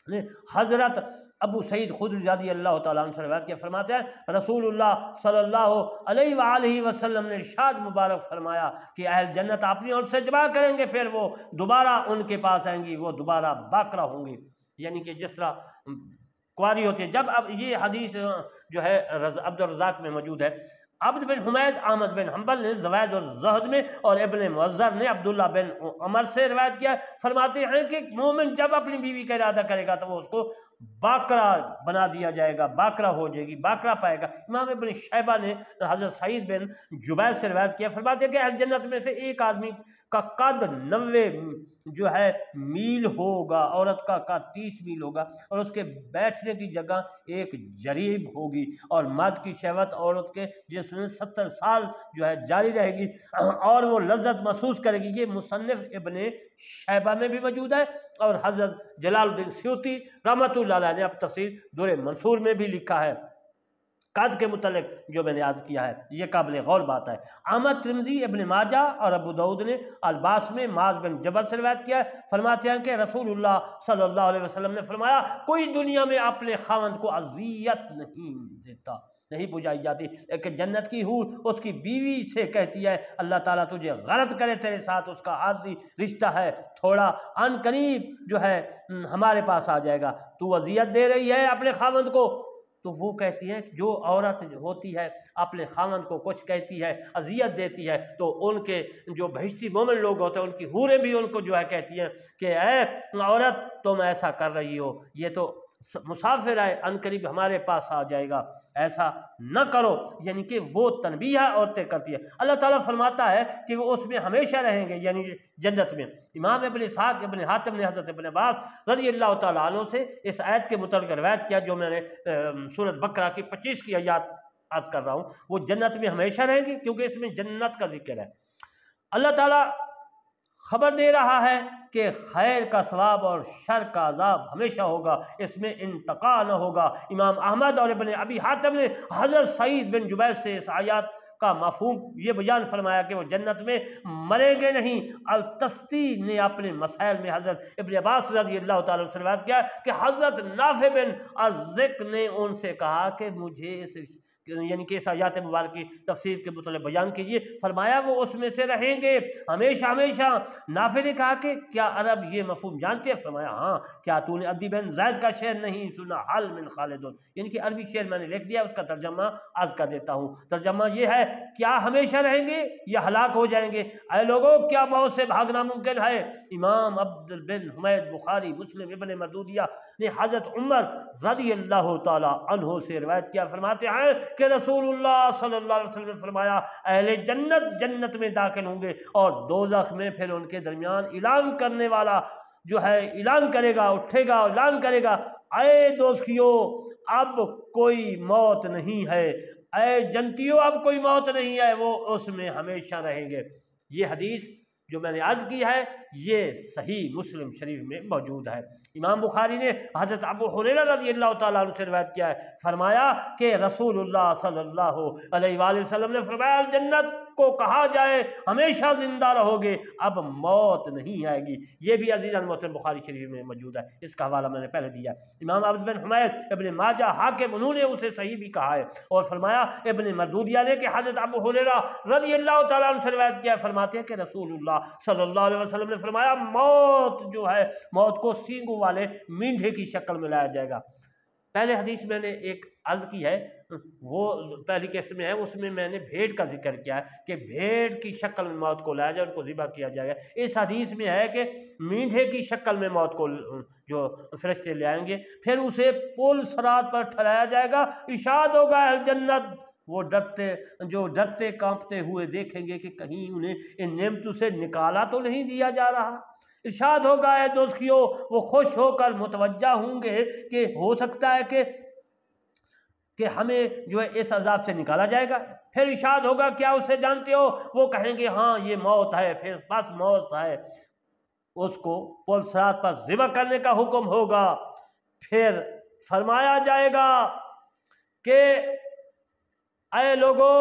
نے حضرت ابو سعید خدری رضی اللہ تعالیٰ عنہ سے روایت کیا، فرماتے ہیں رسول اللہ صلی اللہ علیہ وآلہ وسلم نے ارشاد مبارک فرمایا کہ اہل جنت اپنی اور سے جمع کریں گے، پھر وہ دوبارہ ان کے پاس آئیں گی، وہ دوبارہ باقرہ ہوں گی، یعنی کہ جس طرح کنواری ہوتی ہے۔ جب اب یہ حدیث جو ہے عبد الرزاق میں موجود ہے، عبد بن حمید احمد بن حنبل نے زوائد اور زہد میں اور ابن معذر نے عبداللہ بن عمر سے روایت کیا، فرماتے ہیں کہ مومن جب اپنی بیوی کا ارادہ کرے گا تو وہ اس کو باقرہ بنا دیا جائے گا، باقرہ ہو جائے گی، باقرہ پائے گا۔ امام ابن شیبہ نے حضرت سعید بن جبیر سے روایت کیا، فرماتے ہیں کہ اہل جنت میں سے ایک آدمی کا قد 90 جو ہے میل ہوگا، عورت کا قد 30 میل ہوگا، اور اس کے بیٹھنے کی جگہ ایک جریب ہوگی، اور مرد کی شہوت عورت کے جس میں 70 سال جو ہے جاری رہے گی اور وہ لذت محسوس کرے گی۔ یہ مصنف ابن شیبہ میں بھی موجود ہے، اور حضرت جلال الدین سیوطی رحمۃ اللہ علیہ نے اب تفسیر در منصور میں بھی لکھا ہے۔ قد کے متعلق جو میں نے عرض کیا ہے یہ قابل غور بات ہے۔ احمد ترمذی، ابن ماجہ اور ابو داؤد نے الباس میں معاذ بن جبل سے روایت کیا ہے، فرماتے ہیں کہ رسول اللہ صلی اللہ علیہ وسلم نے فرمایا کوئی دنیا میں اپنے خاوند کو اذیت نہیں دیتا، نہیں پہنچائی جاتی، لیکن جنت کی حور اس کی بیوی سے کہتی ہے اللہ تعالیٰ تجھے غرض کرے تیرے ساتھ اس کا عارضی رشتہ ہے، تھوڑا ان قریب جو ہے ہمارے پاس آ جائے گا، تو اذیت دے رہی ہے اپنے خاوند کو۔ تو وہ کہتی ہے کہ جو عورت ہوتی ہے اپنے خاوند کو کچھ کہتی ہے، اذیت دیتی ہے، تو ان کے جو بہشتی مومن لوگ ہوتے ہیں ان کی حوریں بھی ان کو جو ہے کہتی ہیں کہ اے عورت تم ایسا کر رہی ہو، یہ تو مسافر ہے، ان قریب ہمارے پاس آ جائے گا، ایسا نہ کرو، یعنی کہ وہ تنبیہ عورتیں کرتی ہے۔ اللہ تعالیٰ فرماتا ہے کہ وہ اس میں ہمیشہ رہیں گے، یعنی جنت میں۔ امام ابن اسحاق ابن حاتم نے حضرت ابن عباس رضی اللہ تعالیٰ عنہ سے اس آیت کے متعلق روایت کیا جو میں نے سورۃ بقرہ کی 25 کی آیات عرض کر رہا ہوں، وہ جنت میں ہمیشہ رہیں گی کیونکہ اس میں جنت کا ذکر ہے۔ اللہ تعالیٰ خبر دے رہا ہے کہ خیر کا ثواب اور شر کا عذاب ہمیشہ ہوگا، اس میں انتقال نہ ہوگا۔ امام احمد اور ابن ابی حاتم نے حضرت سعید بن جبیر سے اس آیات کا مفہوم یہ بیان فرمایا کہ وہ جنت میں مریں گے نہیں۔ التستی نے اپنے مسائل میں حضرت ابن عباس رضی اللہ تعالیٰ عنہ سے روایت کیا کہ حضرت نافع بن ارزق نے ان سے کہا کہ مجھے یعنی کہ اس آیات مبارک کی تفسیر کے متعلق بیان کیجیے، فرمایا وہ اس میں سے رہیں گے ہمیشہ ہمیشہ۔ نافع نے کہا کہ کیا عرب یہ مفہوم جانتے ہیں؟ فرمایا ہاں، کیا تو نے عدی بن زید کا شعر نہیں سنا حل من خالدون، یعنی کہ عربی شعر میں نے لکھ دیا، اس کا ترجمہ عرض کر دیتا ہوں۔ ترجمہ یہ ہے کیا ہمیشہ رہیں گے یا ہلاک ہو جائیں گے؟ اے لوگوں کیا موت سے بھاگنا ممکن ہے؟ امام عبد بن حمید بخاری مسلم ابن مردودیہ نے حضرت عمر رضی اللہ تعالی عنہ سے روایت کیا، فرماتے ہیں کہ رسول اللہ صلی اللہ علیہ وسلم نے فرمایا اہل جنت جنت میں داخل ہوں گے اور دوزخ میں پھر ان کے درمیان اعلان کرنے والا جو ہے اعلان کرے گا، اٹھے گا اور اعلان کرے گا اے دوزخیو اب کوئی موت نہیں ہے، اے جنتیو اب کوئی موت نہیں ہے، وہ اس میں ہمیشہ رہیں گے۔ یہ حدیث جو میں نے عرض کی ہے یہ صحیح مسلم شریف میں موجود ہے۔ امام بخاری نے حضرت ابو ہریرہ رضی اللہ تعالیٰ عنہ سے روایت کیا ہے، فرمایا کہ رسول اللہ صلی اللہ علیہ وآلہ وسلم نے فرمایا جنت کو کہا جائے ہمیشہ زندہ رہو گے، اب موت نہیں آئے گی۔ یہ بھی عزیزان محترم بخاری شریف میں موجود ہے، اس کا حوالہ میں نے پہلے دیا۔ امام عبد بن حمید ابن ماجہ حاکم انہوں نے اسے صحیح بھی کہا ہے، اور فرمایا ابن مردودیہ نے کہ حضرت ابو ہریرہ رضی اللہ تعالیٰ عنہ سے روایت کیا ہے، فرماتے ہیں کہ رسول اللہ صلی اللہ علیہ وسلم نے فرمایا موت جو ہے موت کو سینگوں والے مینڈھے کی شکل میں لایا جائے گا۔ پہلے حدیث میں نے ایک عرض کی ہے وہ پہلی قسط میں ہے، اس میں میں نے بھیڑ کا ذکر کیا ہے کہ بھیڑ کی شکل میں موت کو لایا جائے، ان کو ذبح کیا جائے گا۔ اس حدیث میں ہے کہ مینڈھے کی شکل میں موت کو جو فرشتے لے آئیں گے، پھر اسے پل صراط پر ٹھہرایا جائے گا، ارشاد ہوگا اہل جنت وہ ڈرتے کانپتے ہوئے دیکھیں گے کہ کہیں انہیں ان نعمتوں سے نکالا تو نہیں دیا جا رہا۔ ارشاد ہوگا اے دوزخیو وہ خوش ہو کر متوجہ ہوں گے کہ ہو سکتا ہے کہ ہمیں جو ہے اس عذاب سے نکالا جائے گا۔ پھر ارشاد ہوگا کیا اسے جانتے ہو؟ وہ کہیں گے ہاں یہ موت ہے، پھر بس موت ہے۔ اس کو پلسرات پر ذبح کرنے کا حکم ہوگا۔ پھر فرمایا جائے گا کہ اے لوگو،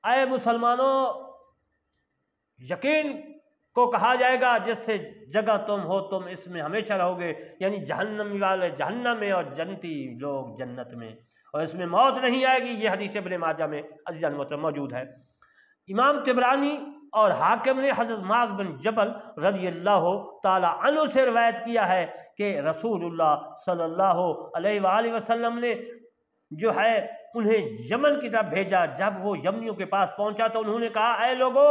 اے مسلمانوں، یقین کو کہا جائے گا جس سے جگہ تم ہو تم اس میں ہمیشہ رہو گے، یعنی جہنمی والے جہنم میں اور جنتی لوگ جنت میں، اور اس میں موت نہیں آئے گی۔ یہ حدیث ابن ماجہ میں عزیزان محترم موجود ہے۔ امام طبرانی اور حاکم نے حضرت معاذ بن جبل رضی اللہ تعالی عنہ سے روایت کیا ہے کہ رسول اللہ صلی اللہ علیہ وآلہ وسلم نے جو ہے انہیں یمن کی طرف بھیجا۔ جب وہ یمنیوں کے پاس پہنچا تو انہوں نے کہا اے لوگو،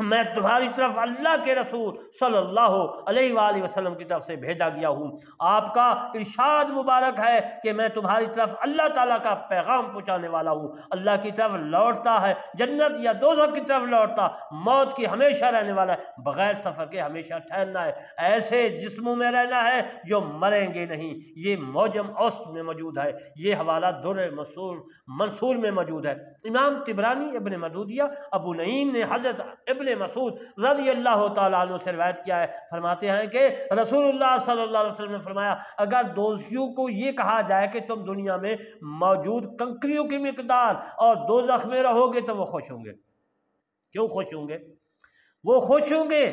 میں تمہاری طرف اللہ کے رسول صلی اللہ علیہ وآلہ وسلم کی طرف سے بھیجا گیا ہوں۔ آپ کا ارشاد مبارک ہے کہ میں تمہاری طرف اللہ تعالیٰ کا پیغام پہنچانے والا ہوں۔ اللہ کی طرف لوٹتا ہے، جنت یا دوزخ کی طرف لوٹتا، موت کی ہمیشہ رہنے والا ہے، بغیر سفر کے ہمیشہ ٹھہرنا ہے، ایسے جسموں میں رہنا ہے جو مریں گے نہیں۔ یہ معجم اوسط میں موجود ہے، یہ حوالہ در منصور میں موجود ہے۔ امام طبرانی ابن مردودیہ ابو نعیم نے حضرت ابن مسعود رضی اللہ تعالیٰ عنہ سے روایت کیا ہے، فرماتے ہیں کہ رسول اللہ صلی اللہ علیہ وسلم نے فرمایا اگر دوزخیوں کو یہ کہا جائے کہ تم دنیا میں موجود کنکریوں کی مقدار اور دوزخ میں رہو گے تو وہ خوش ہوں گے۔ کیوں خوش ہوں گے؟ وہ خوش ہوں گے۔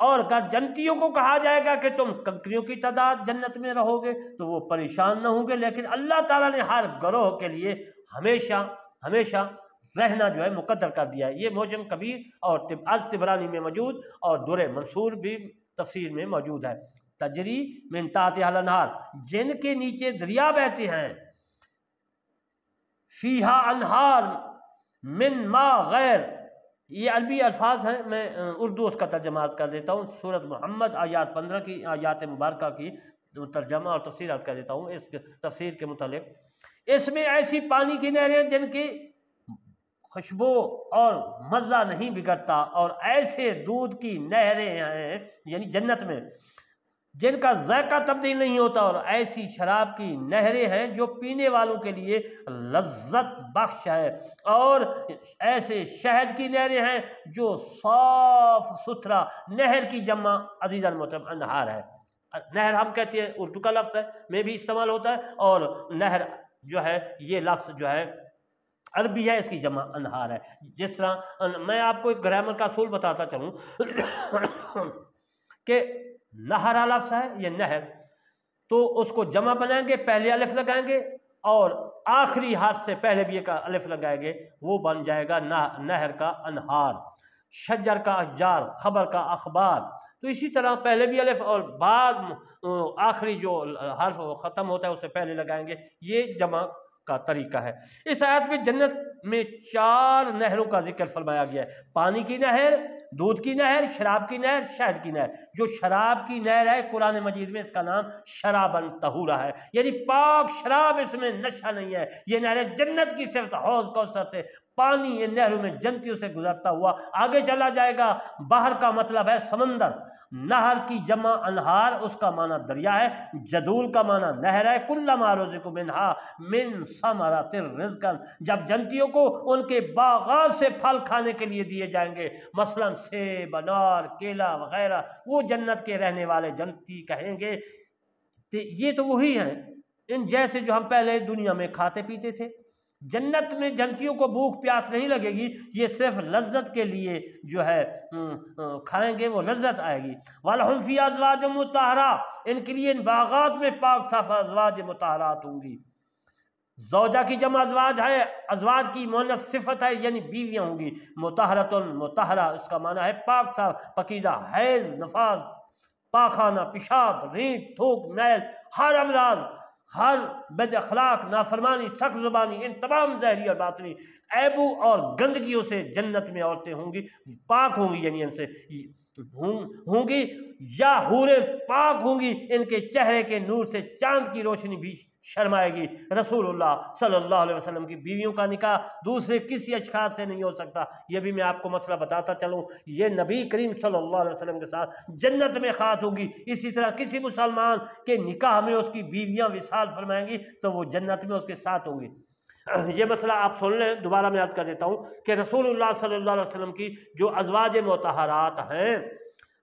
اور اگر جنتیوں کو کہا جائے گا کہ تم کنکریوں کی تعداد جنت میں رہو گے تو وہ پریشان نہ ہوں گے، لیکن اللہ تعالیٰ نے ہر گروہ کے لیے ہمیشہ رہنا جو ہے مقدر کر دیا ہے۔ یہ معجم کبیر اور از طبرانی میں موجود اور در منصور بھی تفسیر میں موجود ہے۔ تجری من تحتہا الانہار، جن کے نیچے دریا بہتے ہیں، فیہا انہار من ما غیر، یہ عربی الفاظ ہیں، میں اردو اس کا ترجمہ کر دیتا ہوں۔ سورۃ محمد آیات 15 کی آیات مبارکہ کی ترجمہ اور تفسیر کر دیتا ہوں اس تفسیر کے متعلق۔ اس میں ایسی پانی کی نہریں جن کی خوشبو اور مزہ نہیں بگڑتا، اور ایسے دودھ کی نہریں ہیں یعنی جنت میں جن کا ذائقہ تبدیل نہیں ہوتا، اور ایسی شراب کی نہریں ہیں جو پینے والوں کے لیے لذت بخش ہے، اور ایسے شہد کی نہریں ہیں جو صاف ستھرا، نہر کی جمع عزیزان محترم انہار ہے۔ نہر ہم کہتے ہیں اردو کا لفظ ہے، میں بھی استعمال ہوتا ہے، اور نہر جو ہے یہ لفظ جو ہے عربی ہے، اس کی جمع انہار ہے۔ جس طرح میں آپ کو ایک گرامر کا اصول بتاتا چلوں کہ نہرا لفظ ہے یہ نہر، تو اس کو جمع بنائیں گے، پہلے الف لگائیں گے اور آخری ہاتھ سے پہلے بھی ایک الف لگائیں گے، وہ بن جائے گا نہر کا انہار۔ شجر کا اشجار، خبر کا اخبار، تو اسی طرح پہلے بھی الف اور بعد آخری جو حرف ختم ہوتا ہے اس سے پہلے لگائیں گے، یہ جمع کا طریقہ ہے۔ اس آیت میں جنت میں 4 نہروں کا ذکر فرمایا گیا ہے، پانی کی نہر، دودھ کی نہر، شراب کی نہر، شہد کی نہر۔ جو شراب کی نہر ہے قرآن مجید میں اس کا نام شرابن طہورا ہے، یعنی پاک شراب، اس میں نشہ نہیں ہے۔ یہ نہر جنت کی صفت، حوض کوثر سے پانی ان نہروں میں جنتیوں سے گزرتا ہوا آگے چلا جائے گا۔ باہر کا مطلب ہے سمندر، نہر کی جمع انہار، اس کا معنی دریا ہے، جدول کا معنی نہر ہے۔ کلما رزقوا منہا من ثمرۃ رزقا، جب جنتیوں کو ان کے باغات سے پھل کھانے کے لیے دیے جائیں گے، مثلا سیب، انار، کیلا وغیرہ، وہ جنت کے رہنے والے جنتی کہیں گے یہ تو وہی ہیں ان جیسے جو ہم پہلے دنیا میں کھاتے پیتے تھے۔ جنت میں جنتیوں کو بھوک پیاس نہیں لگے گی، یہ صرف لذت کے لیے جو ہے کھائیں گے، وہ لذت آئے گی۔ وَلَهُمْ فِيهَا أَزْوَاجٌ مُطَهَّرَةٌ، ان کے لیے ان باغات میں پاک صاف ازواج مطہرات ہوں گی۔ زوجہ کی جمع ازواج ہے، ازواج کی مؤنث صفت ہے یعنی بیویاں ہوں گی۔ مطہرۃ، مطہرہ، اس کا معنی ہے پاک صاف پاکیزہ، حیض، نفاس، پاخانہ، پیشاب، رینت، تھوک، میل، ہر امراض، ہر بد اخلاق، نافرمانی، سخت زبانی، ان تمام ظاہری اور باطنی عیبوں اور گندگیوں سے جنت میں عورتیں ہوں گی، پاک ہوں گی، یعنی ان سے ہوں گی، یا حوریں پاک ہوں گی، ان کے چہرے کے نور سے چاند کی روشنی بھی شرمائے گی۔ رسول اللہ صلی اللہ علیہ وسلم کی بیویوں کا نکاح دوسرے کسی اشخاص سے نہیں ہو سکتا۔ یہ بھی میں آپ کو مسئلہ بتاتا چلوں، یہ نبی کریم صلی اللہ علیہ وسلم کے ساتھ جنت میں خاص ہوگی۔ اسی طرح کسی مسلمان کے نکاح میں اس کی بیویاں وصال فرمائیں گی تو وہ جنت میں اس کے ساتھ ہوں گی۔ یہ مسئلہ آپ سن لیں، دوبارہ میں یاد کر دیتا ہوں کہ رسول اللہ صلی اللہ علیہ وسلم کی جو ازواج مطہرات ہیں